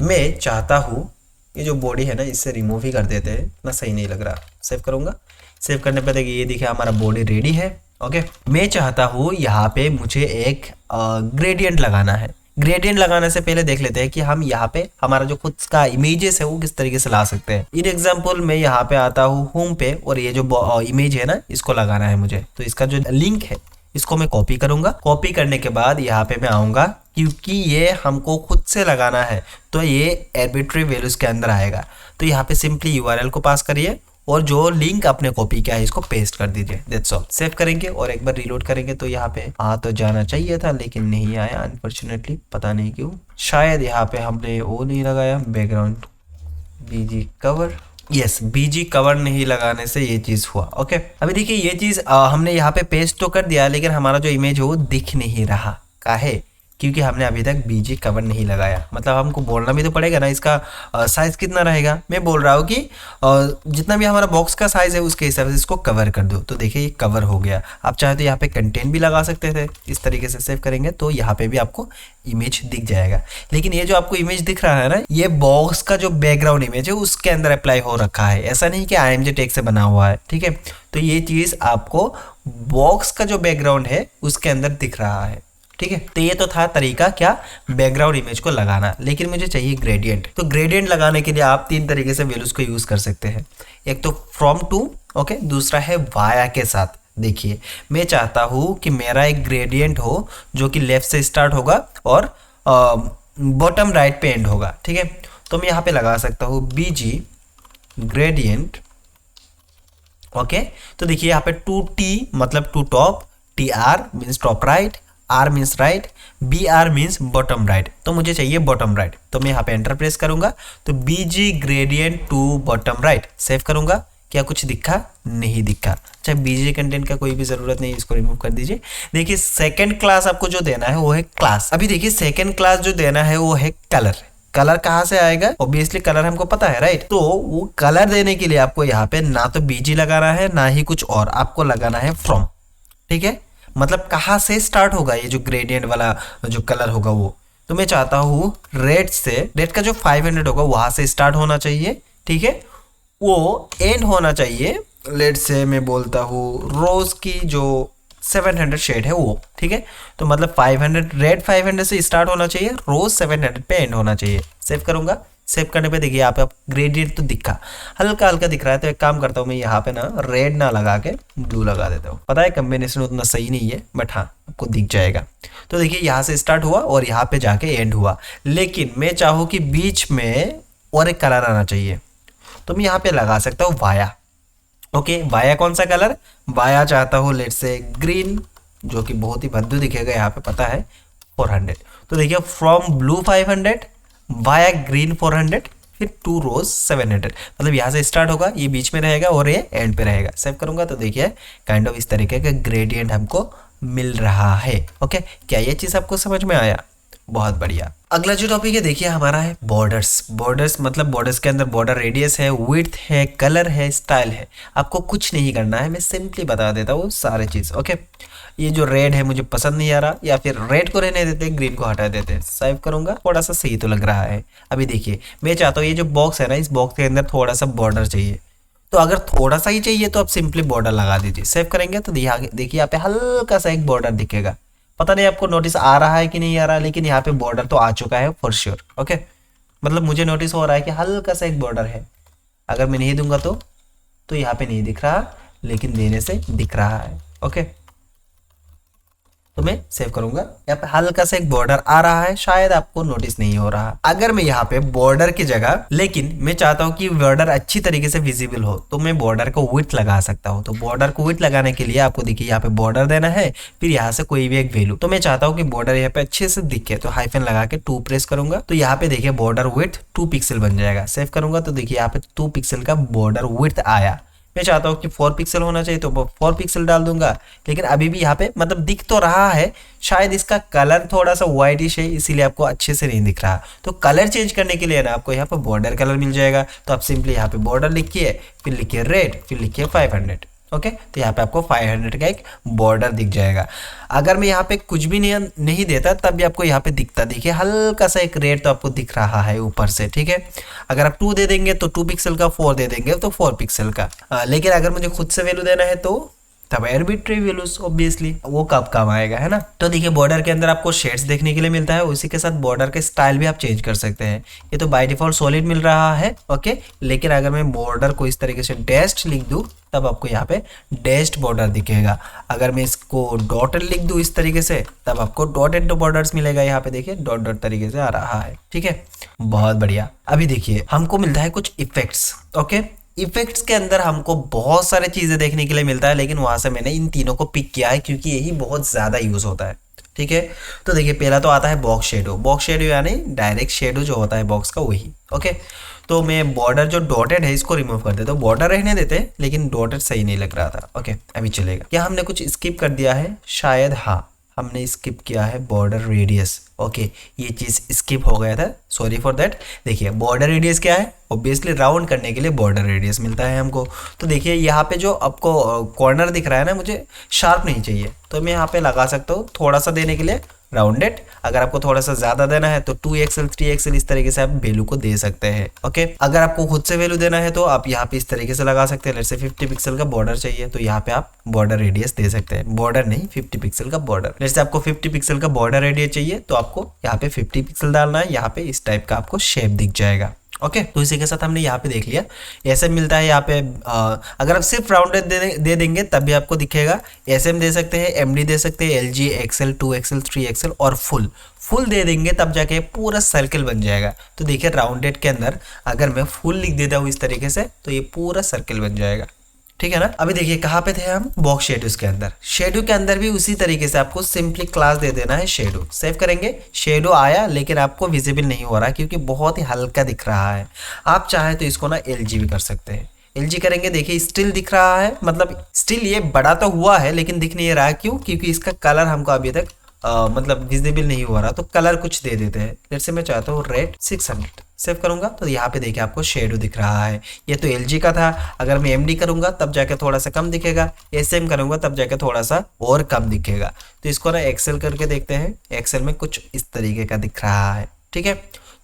S1: मैं चाहता हूँ ये जो बॉडी है ना, इससे रिमूव ही कर देते हैं ना, सही नहीं लग रहा। सेव करूंगा, सेव करने पे देखिए ये देखिए हमारा बॉडी रेडी है। ओके, मैं चाहता हूँ यहाँ पे मुझे एक ग्रेडियंट लगाना है। ग्रेडियंट लगाने से पहले देख लेते हैं कि हम यहाँ पे हमारा जो खुद का इमेजेस है वो किस तरीके से ला सकते हैं। इन एग्जांपल मैं यहाँ पे आता हूँ होम पे और ये जो इमेज है ना इसको लगाना है मुझे, तो इसका जो लिंक है इसको मैं कॉपी करूंगा। कॉपी करने के बाद यहाँ पे मैं आऊंगा, क्योंकि ये हमको खुद से लगाना है तो ये आर्बिट्री वैल्यूज के अंदर आएगा। तो यहाँ पे सिंपली यूआरएल को पास करिए और जो लिंक आपने कॉपी किया है इसको पेस्ट कर दीजिए, दैट्स ऑल। सेव करेंगे और एक बार रीलोड करेंगे तो यहाँ पे आ तो जाना चाहिए था लेकिन नहीं आया अनफॉर्चुनेटली, पता नहीं क्यों। शायद यहाँ पे हमने वो नहीं लगाया बैकग्राउंड बीजी कवर, यस बीजी कवर नहीं लगाने से ये चीज हुआ। ओके, अभी देखिए ये चीज हमने यहाँ पे पेस्ट तो कर दिया लेकिन हमारा जो इमेज है वो दिख नहीं रहा। काहे? क्योंकि हमने अभी तक बीजी कवर नहीं लगाया। मतलब हमको बोलना भी तो पड़ेगा ना इसका साइज कितना रहेगा। मैं बोल रहा हूँ कि जितना भी हमारा बॉक्स का साइज है उसके हिसाब से इसको कवर कर दो। तो देखिए ये कवर हो गया। आप चाहे तो यहाँ पे कंटेंट भी लगा सकते थे, इस तरीके से सेव करेंगे तो यहाँ पे भी आपको इमेज दिख जाएगा। लेकिन ये जो आपको इमेज दिख रहा है ना, ये बॉक्स का जो बैकग्राउंड इमेज है उसके अंदर अप्लाई हो रखा है, ऐसा नहीं कि IMG टैग से बना हुआ है, ठीक है। तो ये चीज आपको बॉक्स का जो बैकग्राउंड है उसके अंदर दिख रहा है, ठीक है। तो ये तो था तरीका क्या, बैकग्राउंड इमेज को लगाना। लेकिन मुझे चाहिए ग्रेडियंट। तो ग्रेडियंट लगाने के लिए आप 3 तरीके से वैल्यूज को यूज कर सकते हैं। एक तो फ्रॉम टू, ओके, दूसरा है वाया के साथ। देखिए मैं चाहता हूं कि मेरा एक ग्रेडियंट हो जो कि लेफ्ट से स्टार्ट होगा और बॉटम राइट पे एंड होगा, ठीक है। तो मैं यहाँ पे लगा सकता हूँ बीजी ग्रेडियंट। ओके, तो देखिए यहाँ पे 2T मतलब to top, TR means top right, R means right, BR means bottom right. तो मुझे चाहिए बॉटम राइट, तो मैं यहाँ पे एंटर प्रेस करूंगा तो BG gradient to bottom right. Save करूंगा, क्या कुछ दिखा? नहीं दिखा। अच्छा, बीजी कंटेंट का कोई भी जरूरत नहीं, इसको रिमूव कर दीजिए। देखिए सेकंड क्लास आपको जो देना है वो है क्लास। अभी देखिए सेकंड क्लास जो देना है वो है कलर। कलर कहाँ से आएगा? ऑब्वियसली कलर हमको पता है, राइट। तो वो कलर देने के लिए आपको यहाँ पे ना तो बीजी लगाना है ना ही कुछ और, आपको लगाना है फ्रॉम, ठीक है। मतलब कहाँ से स्टार्ट होगा ये जो ग्रेडियंट वाला जो कलर होगा वो। तो मैं चाहता हूँ रेड से, रेड का जो 500 होगा वहां से स्टार्ट होना चाहिए, ठीक है। वो एंड होना चाहिए, लेट से मैं बोलता हूँ रोज की जो 700 शेड है वो, ठीक है। तो मतलब 500 रेड 500 से स्टार्ट होना चाहिए, रोज 700 पे एंड होना चाहिए। सेव करूंगा, सेव करने पे देखिए यहाँ पे आप ग्रेडियंट तो दिखा, हल्का हल्का दिख रहा है। तो एक काम करता हूँ मैं यहाँ पे ना रेड ना लगा के ब्लू लगा देता हूँ। पता है कॉम्बिनेशन उतना सही नहीं है बट हाँ आपको दिख जाएगा। तो देखिए यहाँ से स्टार्ट हुआ और यहाँ पे जाके एंड हुआ। लेकिन मैं चाहूँ कि बीच में और एक कलर आना चाहिए, तो मैं यहाँ पे लगा सकता हूँ वाया। ओके, वाया कौन सा कलर? वाया चाहता हूँ लेट से ग्रीन, जो कि बहुत ही भद्दू दिखेगा यहाँ पे, पता है 400। तो देखिए फ्रॉम ब्लू 500 वाया ग्रीन 400 फिर 2 रोज 700। मतलब यहाँ से स्टार्ट होगा, ये बीच में रहेगा और ये एंड पे रहेगा। सेव करूंगा तो देखिए काइंड ऑफ इस तरीके का ग्रेडियंट हमको मिल रहा है। ओके, क्या ये चीज आपको समझ में आया? बहुत बढ़िया। अगला जो टॉपिक है देखिए हमारा है बॉर्डर्स। बॉर्डर्स मतलब बॉर्डर्स के अंदर बॉर्डर रेडियस है, विड्थ है, कलर है, स्टाइल है। आपको कुछ नहीं करना है, मैं सिंपली बता देता हूँ सारे चीज़। ओके, ये जो रेड है मुझे पसंद नहीं आ रहा, या फिर रेड को रहने देते, ग्रीन को हटा देते। सेव करूंगा, थोड़ा सा सही तो लग रहा है। अभी देखिए मैं चाहता हूँ ये जो बॉक्स है ना, इस बॉक्स के अंदर थोड़ा सा बॉर्डर चाहिए। तो अगर थोड़ा सा ही चाहिए तो आप सिंपली बॉर्डर लगा दीजिए। सेव करेंगे तो देखिए यहाँ पे हल्का सा एक बॉर्डर दिखेगा। पता नहीं आपको नोटिस आ रहा है कि नहीं आ रहा, लेकिन यहाँ पे बॉर्डर तो आ चुका है फॉर श्योर। ओके, मतलब मुझे नोटिस हो रहा है कि हल्का सा एक बॉर्डर है। अगर मैं नहीं दूंगा तो यहाँ पे नहीं दिख रहा, लेकिन देने से दिख रहा है। ओके, तो मैं सेव करूंगा। यहाँ पे हल्का सा एक बॉर्डर आ रहा है, शायद आपको नोटिस नहीं हो रहा। अगर मैं यहाँ पे बॉर्डर की जगह, लेकिन मैं चाहता हूँ कि बॉर्डर अच्छी तरीके से विजिबल हो, तो मैं बॉर्डर को विड्थ लगा सकता हूँ। तो बॉर्डर को विड्थ लगाने के लिए आपको देखिए यहाँ पे बॉर्डर देना है, फिर यहाँ से कोई भी एक वैल्यू। तो मैं चाहता हूँ कि बॉर्डर यहाँ पे अच्छे से दिखे, तो हाइफन लगा के 2 प्रेस करूंगा। तो यहाँ पे देखिए बॉर्डर विड्थ 2 पिक्सल बन जाएगा। सेव करूंगा तो देखिए यहाँ पे 2 पिक्सल का बॉर्डर विड्थ आया। मैं चाहता हूँ कि 4 पिक्सल होना चाहिए, तो 4 पिक्सल डाल दूंगा। लेकिन अभी भी यहाँ पे मतलब दिख तो रहा है, शायद इसका कलर थोड़ा सा व्हाइटिश है, इसीलिए आपको अच्छे से नहीं दिख रहा। तो कलर चेंज करने के लिए ना आपको यहाँ पे बॉर्डर कलर मिल जाएगा। तो आप सिंपली यहाँ पे बॉर्डर लिखिए, फिर लिखिए रेड, फिर लिखिए 500। ओके, तो यहाँ पे आपको 500 का एक बॉर्डर दिख जाएगा। अगर मैं यहाँ पे कुछ भी नहीं देता, तब भी आपको यहाँ पे दिखता। देखिए हल्का सा एक रेड तो आपको दिख रहा है ऊपर से। ठीक है, अगर आप 2 दे देंगे तो 2 पिक्सल का, 4 दे देंगे तो 4 पिक्सल का। लेकिन अगर मुझे खुद से वैल्यू देना है तो तब आर्बिट्री वैल्यूज ऑब्वियसली वो कब काम आएगा, है ना। तो देखिए बॉर्डर के अंदर आपको शेड्स देखने के लिए मिलता है, उसी के साथ बॉर्डर के स्टाइल भी आप चेंज कर सकते हैं। ये तो बाय डिफॉल्ट सॉलिड मिल रहा है। ओके, लेकिन अगर मैं बॉर्डर को इस तरीके से डैश्ड लिख दूं, तब आपको यहाँ पे डैश्ड बॉर्डर दिखेगा। अगर मैं इसको डॉटेड लिख दूं इस तरीके से, तब आपको डॉटेड बॉर्डर्स मिलेगा। यहाँ पे देखिए डॉट डॉट तरीके से आ रहा है। ठीक है, बहुत बढ़िया। अभी देखिए हमको मिलता है कुछ इफेक्ट्स। ओके, इफेक्ट्स के अंदर हमको बहुत सारे चीजें देखने के लिए मिलता है, लेकिन वहां से मैंने इन तीनों को पिक किया है क्योंकि यही बहुत ज्यादा यूज होता है। ठीक है, तो देखिए पहला तो आता है बॉक्स शेडो। बॉक्स शेडो यानी डायरेक्ट शेडो जो होता है बॉक्स का, वही। ओके, तो मैं बॉर्डर जो डॉटेड है इसको रिमूव कर देता हूँ। बॉर्डर रहने देते हैं, लेकिन डॉटेड सही नहीं लग रहा था। ओके, अभी चलेगा। क्या हमने कुछ स्किप कर दिया है? शायद हाँ, हमने स्किप किया है बॉर्डर रेडियस। ओके, ये चीज स्किप हो गया था, सॉरी फॉर दैट। देखिए बॉर्डर रेडियस क्या है? ऑब्वियसली राउंड करने के लिए बॉर्डर रेडियस मिलता है हमको। तो देखिए यहाँ पे जो आपको कॉर्नर दिख रहा है ना, मुझे शार्प नहीं चाहिए, तो मैं यहाँ पे लगा सकता हूँ थोड़ा सा देने के लिए राउंडेड। अगर आपको थोड़ा सा ज्यादा देना है तो 2xl 3xl इस तरीके से आप वैल्यू को दे सकते हैं। ओके, अगर आपको खुद से वैल्यू देना है तो आप यहाँ पे इस तरीके से लगा सकते हैं। लेट्स से 50 पिक्सल का बॉर्डर चाहिए, तो यहाँ पे आप बॉर्डर रेडियस दे सकते हैं। बॉर्डर नहीं, 50 पिक्सल का बॉर्डर। लेट्स से आपको 50 पिक्सल का बॉर्डर रेडियस चाहिए, तो आपको यहाँ पे 50 पिक्सल डालना है। यहाँ पे इस टाइप का आपको शेप दिख जाएगा। ओके, तो इसी के साथ हमने यहाँ पे देख लिया ऐसे मिलता है। यहाँ पे अगर आप सिर्फ राउंडेड दे देंगे तब भी आपको दिखेगा। एसएम दे सकते हैं, एमडी दे सकते हैं, एलजी, एक्सएल, 2xl 3xl और फुल दे देंगे, तब जाके पूरा सर्कल बन जाएगा। तो देखिए राउंडेड के अंदर अगर मैं फुल लिख देता हूँ इस तरीके से, तो ये पूरा सर्कल बन जाएगा। ठीक है ना। अभी देखिए कहाँ पे थे हम? बॉक्स शेडोज के अंदर। शेडो के अंदर भी उसी तरीके से आपको सिंपली क्लास दे देना है शेडो। सेव करेंगे, शेडो आया, लेकिन आपको विजिबल नहीं हो रहा क्योंकि बहुत ही हल्का दिख रहा है। आप चाहे तो इसको ना एलजी भी कर सकते हैं। एलजी करेंगे, देखिए स्टिल दिख रहा है, मतलब स्टिल ये बड़ा तो हुआ है लेकिन दिख नहीं रहा। क्यों? क्योंकि इसका कलर हमको अभी तक मतलब विजिबल नहीं हो रहा। तो कलर कुछ दे देते हैं। जैसे मैं चाहता हूँ रेड 600। सेव करूंगा तो यहाँ पे देखिए आपको शेडो दिख रहा है। ये तो एलजी का था। अगर मैं एमडी करूंगा तब जाके थोड़ा सा कम दिखेगा, एसएम करूंगा तब जाके थोड़ा सा और कम दिखेगा। तो इसको ना एक्सेल करके देखते हैं। एक्सेल में कुछ इस तरीके का दिख रहा है। ठीक है,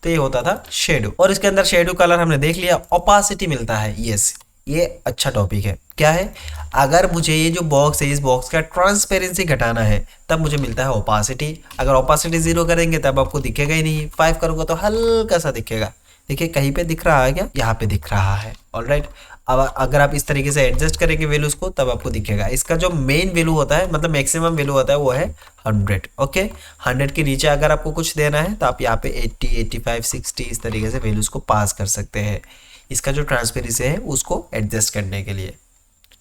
S1: तो ये होता था शेडो। और इसके अंदर शेडो कलर हमने देख लिया। ओपासिटी मिलता है। यस, ये अच्छा टॉपिक है। क्या है? अगर मुझे ये जो बॉक्स है, इस बॉक्स का ट्रांसपेरेंसी घटाना है, तब मुझे मिलता है ओपासिटी। अगर ओपासिटी 0 करेंगे तब आपको दिखेगा ही नहीं। 5 करूंगा तो हल्का सा दिखेगा। देखिए कहीं पे दिख रहा है क्या? यहाँ पे दिख रहा है। ऑलराइट, अब अगर आप इस तरीके से एडजस्ट करेंगे वैल्यूज को, तब आपको दिखेगा। इसका जो मेन वैल्यू होता है, मतलब मैक्सिमम वैल्यू होता है, वो है 100। ओके, 100 के नीचे अगर आपको कुछ देना है तो आप यहाँ पे 80, 85, 60 इस तरीके से वैल्यूज को पास कर सकते हैं, इसका जो ट्रांसपेरेंसी है उसको एडजस्ट करने के लिए।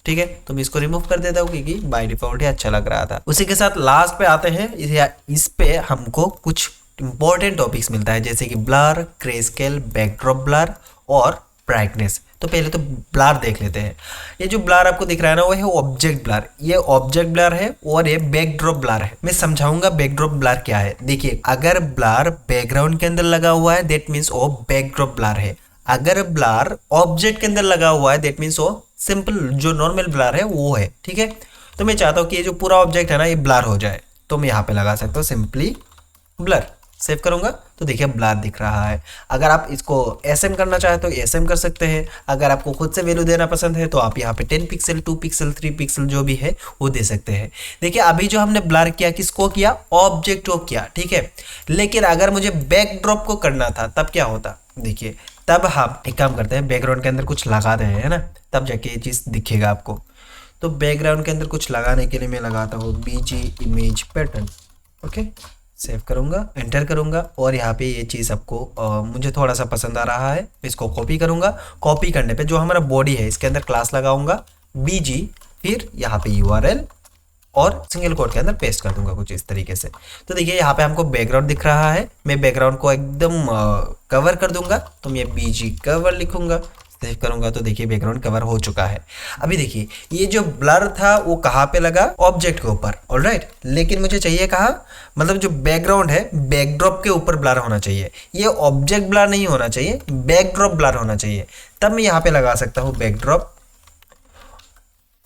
S1: ठीक है, तो मैं इसको रिमूव कर देता हूँ क्योंकि बाय डिफॉल्ट ही अच्छा लग रहा था। उसी के साथ लास्ट पे आते हैं। इस पे हमको कुछ इंपॉर्टेंट टॉपिक्स मिलता है, जैसे कि blur, grey scale, backdrop blur और ब्राइटनेस। तो पहले तो ब्लर देख लेते हैं। ये जो ब्लर आपको दिख रहा है ना वो है ऑब्जेक्ट ब्लर। ये ऑब्जेक्ट ब्लर है और ये बैकड्रॉप ब्लर है। मैं समझाऊंगा बैकड्रॉप ब्लर क्या है। देखिए, अगर ब्लर बैकग्राउंड के अंदर लगा हुआ है दैट मीन्स वो बैकड्रॉप ब्लर है। अगर ब्लर ऑब्जेक्ट के अंदर लगा हुआ है दैट मीन्स वो सिंपल जो नॉर्मल ब्लर है वो है। ठीक है, तो मैं चाहता हूँ कि ये जो पूरा ऑब्जेक्ट है ना ये ब्लर हो जाए, तो मैं यहाँ पे लगा सकता हूँ सिंपली ब्लर। सेव करूंगा तो देखिए ब्लर दिख रहा है। अगर आप इसको एसएम करना चाहे तो एसएम कर सकते हैं। अगर आपको खुद से वैल्यू देना पसंद है तो आप यहाँ पे 10 पिक्सल, 2 पिक्सल, 3 पिक्सल जो भी है वो दे सकते हैं। देखिए अभी जो हमने ब्लर किया किसको किया, ऑब्जेक्ट को किया। ठीक है, लेकिन अगर मुझे बैकड्रॉप को करना था तब क्या होता, देखिए तब हम एक काम करते हैं, बैकग्राउंड के अंदर कुछ लगा दे है ना, तब जाके ये चीज़ दिखेगा आपको। तो बैकग्राउंड के अंदर कुछ लगाने के लिए मैं लगाता हूँ बीजी इमेज पैटर्न। ओके, सेव करूंगा, एंटर करूंगा और यहाँ पे ये चीज़ आपको मुझे थोड़ा सा पसंद आ रहा है, इसको कॉपी करूंगा। कॉपी करने पे जो हमारा बॉडी है इसके अंदर क्लास लगाऊंगा बीजी, फिर यहाँ पे यूआरएल और सिंगल कोट के अंदर पेस्ट कर दूंगा कुछ इस तरीके से। तो देखिए यहाँ पे हमको बैकग्राउंड दिख रहा है। मैं बैकग्राउंड को एकदम कवर कर दूंगा, तो मैं बीजी कवर लिखूंगा, सेव करूंगा तो देखिए बैकग्राउंड कवर हो चुका है। अभी देखिए ये जो ब्लर था वो कहाँ पे लगा, ऑब्जेक्ट के ऊपर। ऑलराइट, लेकिन मुझे चाहिए कहाँ, मतलब जो बैकग्राउंड है बैकड्रॉप के ऊपर ब्लर होना चाहिए। ये ऑब्जेक्ट ब्लर नहीं होना चाहिए, बैकड्रॉप ब्लर होना चाहिए। तब मैं यहाँ पे लगा सकता हूँ बैकड्रॉप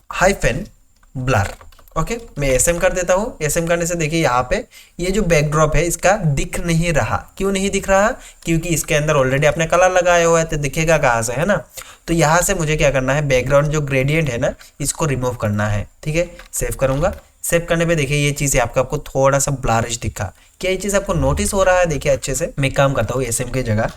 S1: हाइफन ब्लर। ओके, मैं एसएम कर देता हूँ। एसएम करने से देखिए यहाँ पे ये जो बैकड्रॉप है इसका दिख नहीं रहा। क्यों नहीं दिख रहा, क्योंकि इसके अंदर ऑलरेडी आपने कलर लगाया हुआ है, तो दिखेगा कहाँ से, है ना। तो यहाँ से मुझे क्या करना है, बैकग्राउंड जो ग्रेडियंट है ना इसको रिमूव करना है। ठीक है, सेव करूंगा। सेव करने पे देखिए ये चीज़ आपको थोड़ा सा ब्लरिश दिखा। क्या ये चीज़ आपको नोटिस हो रहा है? देखिए अच्छे से मैं काम करता हूँ, एसएम की जगह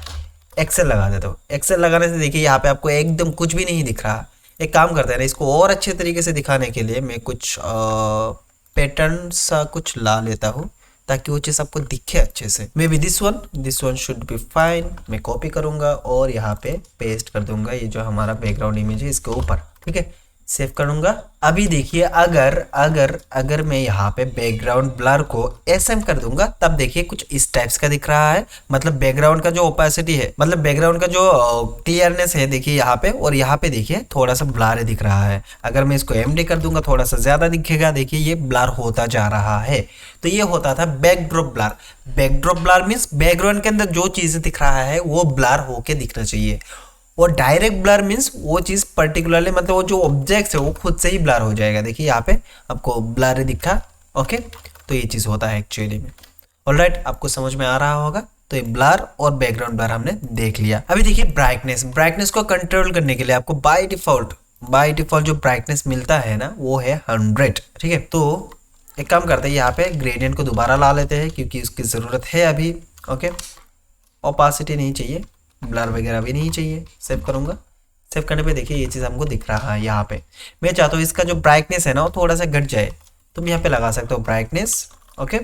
S1: एक्सेल लगा देता हूँ। एक्सेल लगाने से देखिए यहाँ पे आपको एकदम कुछ भी नहीं दिख रहा। एक काम करते हैं ना, इसको और अच्छे तरीके से दिखाने के लिए मैं कुछ पैटर्न सा कुछ ला लेता हूँ ताकि वो चीज़ आपको दिखे अच्छे से। May be this one should be fine. मैं कॉपी करूँगा और यहाँ पे पेस्ट कर दूंगा ये जो हमारा बैकग्राउंड इमेज है इसके ऊपर। ठीक है, सेव करूंगा। अभी देखिए अगर अगर अगर मैं यहाँ पे बैकग्राउंड ब्लर को एसएम कर दूंगा तब देखिए कुछ इस टाइप्स का दिख रहा है। मतलब बैकग्राउंड का जो ओपेसिटी है, मतलब बैकग्राउंड का जो क्लियरनेस है देखिए यहाँ पे, और यहाँ पे देखिए थोड़ा सा ब्लर दिख रहा है। अगर मैं इसको एमडी कर दूंगा थोड़ा सा ज्यादा दिखेगा। देखिए ये ब्लर होता जा रहा है। तो ये होता था backdrop blur. Backdrop blur means background के अंदर जो चीजें दिख रहा है वो ब्लर होके दिखना चाहिए। और डायरेक्ट ब्लर मीन्स वो चीज़ पर्टिकुलरली, मतलब वो जो ऑब्जेक्ट्स है वो खुद से ही ब्लर हो जाएगा। देखिए यहाँ पे आपको ब्लर दिखा। ओके, तो ये चीज़ होता है एक्चुअली में। ऑलराइट, आपको समझ में आ रहा होगा। तो ये ब्लर और बैकग्राउंड ब्लर हमने देख लिया। अभी देखिए ब्राइटनेस। ब्राइटनेस को कंट्रोल करने के लिए आपको बाय डिफॉल्ट जो ब्राइटनेस मिलता है ना वो है 100। ठीक है, तो एक काम करते हैं, यहाँ पे ग्रेडियंट को दोबारा ला लेते हैं क्योंकि उसकी ज़रूरत है अभी। ओके, ओपासिटी नहीं चाहिए, ब्लर वगैरह भी नहीं चाहिए। सेव करूंगा। सेव करने पे देखिए ये चीज़ हमको दिख रहा है। यहाँ पे मैं चाहता हूँ इसका जो ब्राइटनेस है ना वो थोड़ा सा घट जाए, तो मैं यहाँ पे लगा सकता हूँ ब्राइटनेस। ओके,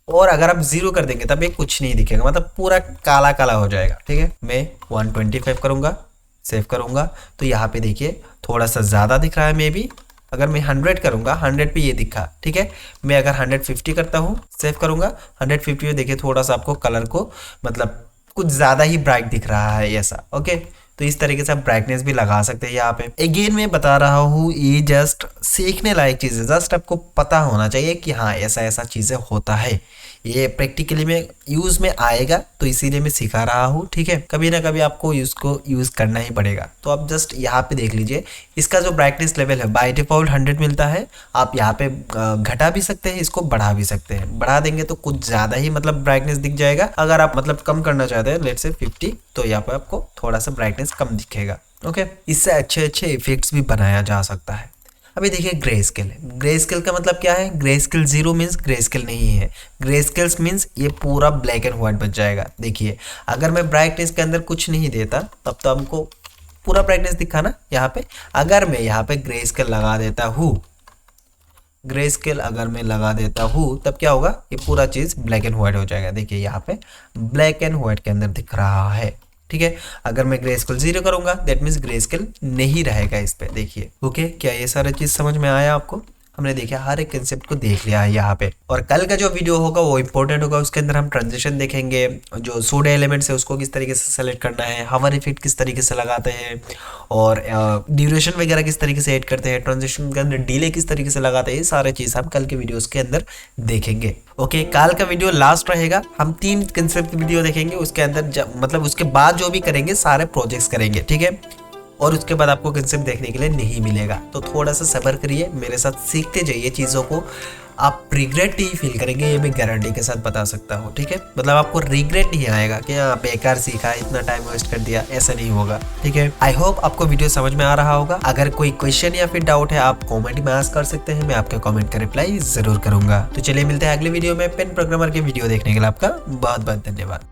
S1: और अगर आप 0 कर देंगे तब ये कुछ नहीं दिखेगा, मतलब पूरा काला काला हो जाएगा। ठीक है, मैं 125 करूंगा। सेव करूंगा तो यहाँ पे देखिए थोड़ा सा ज़्यादा दिख रहा है। मे बी अगर मैं 100 करूंगा, 100 पे ये दिखा। ठीक है, मैं अगर 150 करता हूँ, सेव करूंगा, 150 पे देखिए थोड़ा सा आपको कलर को मतलब कुछ ज़्यादा ही ब्राइट दिख रहा है ऐसा। ओके, तो इस तरीके से आप ब्राइटनेस भी लगा सकते हैं यहाँ पे। अगेन मैं बता रहा हूँ ये जस्ट सीखने लायक चीज़ है। जस्ट आपको पता होना चाहिए कि हाँ ऐसा ऐसा चीज़ें होता है। ये प्रैक्टिकली में यूज़ में आएगा तो इसीलिए मैं सिखा रहा हूँ। ठीक है, कभी ना कभी आपको इसको यूज़ करना ही पड़ेगा। तो आप जस्ट यहाँ पे देख लीजिए इसका जो ब्राइटनेस लेवल है बाय डिफॉल्ट 100 मिलता है। आप यहाँ पे घटा भी सकते हैं, इसको बढ़ा भी सकते हैं। बढ़ा देंगे तो कुछ ज़्यादा ही मतलब ब्राइटनेस दिख जाएगा। अगर आप मतलब कम करना चाहते हैं लेट्स से 50, तो यहाँ पे आपको थोड़ा सा ब्राइटनेस कम दिखेगा। ओके, इससे अच्छे अच्छे इफेक्ट्स भी बनाया जा सकता है। अभी देखिए ग्रे स्केल। ग्रे स्केल का मतलब क्या है? Grey scale 0 means grey scale नहीं है। ग्रे स्केल्स मीन्स ये पूरा ब्लैक एंड व्हाइट बच जाएगा। देखिए अगर मैं ब्राइटनेस के अंदर कुछ नहीं देता तब तो हमको पूरा ब्राइटनेस दिखा ना यहाँ पे। अगर मैं यहाँ पे ग्रे स्केल लगा देता हूँ, ग्रे स्केल अगर मैं लगा देता हूँ तब क्या होगा? ये पूरा चीज़ ब्लैक एंड व्हाइट हो जाएगा। देखिए यहाँ पे ब्लैक एंड व्हाइट के अंदर दिख रहा है। ठीक है, अगर मैं ग्रे स्केल 0 करूंगा दैट मीन्स ग्रे स्केल नहीं रहेगा इस पे। देखिए ओके, क्या ये सारा चीज़ समझ में आया आपको? हमने देखा हर एक कंसेप्ट को देख लिया है यहाँ पे। और कल का जो वीडियो होगा वो इंपॉर्टेंट होगा, उसके अंदर हम ट्रांजिशन देखेंगे, जो सूडो एलिमेंट्स है उसको किस तरीके से सेलेक्ट करना है, हावर इफेक्ट किस तरीके से लगाते हैं, और ड्यूरेशन वगैरह किस तरीके से ऐड करते हैं, ट्रांजिशन के अंदर डिले किस तरीके से लगाते हैं, ये सारे चीज हम कल के वीडियोस के अंदर देखेंगे। ओके, कल का वीडियो लास्ट रहेगा, हम 3 कंसेप्ट वीडियो देखेंगे, उसके अंदर मतलब उसके बाद जो भी करेंगे सारे प्रोजेक्ट्स करेंगे, ठीक है। और उसके बाद आपको कंसेप्ट देखने के लिए नहीं मिलेगा, तो थोड़ा सा सब्र करिए, मेरे साथ सीखते जाइए चीज़ों को, आप रिग्रेट नहीं फील करेंगे, ये मैं गारंटी के साथ बता सकता हूँ, ठीक है। मतलब आपको रिग्रेट नहीं आएगा कि हाँ बेकार सीखा, इतना टाइम वेस्ट कर दिया, ऐसा नहीं होगा, ठीक है। आई होप आपको वीडियो समझ में आ रहा होगा। अगर कोई क्वेश्चन या फिर डाउट है आप कमेंट में आस्क कर सकते हैं, मैं आपके कमेंट का रिप्लाई जरूर करूंगा। तो चलिए मिलते हैं अगले वीडियो में। पेन प्रोग्रामर के वीडियो देखने के लिए आपका बहुत बहुत धन्यवाद।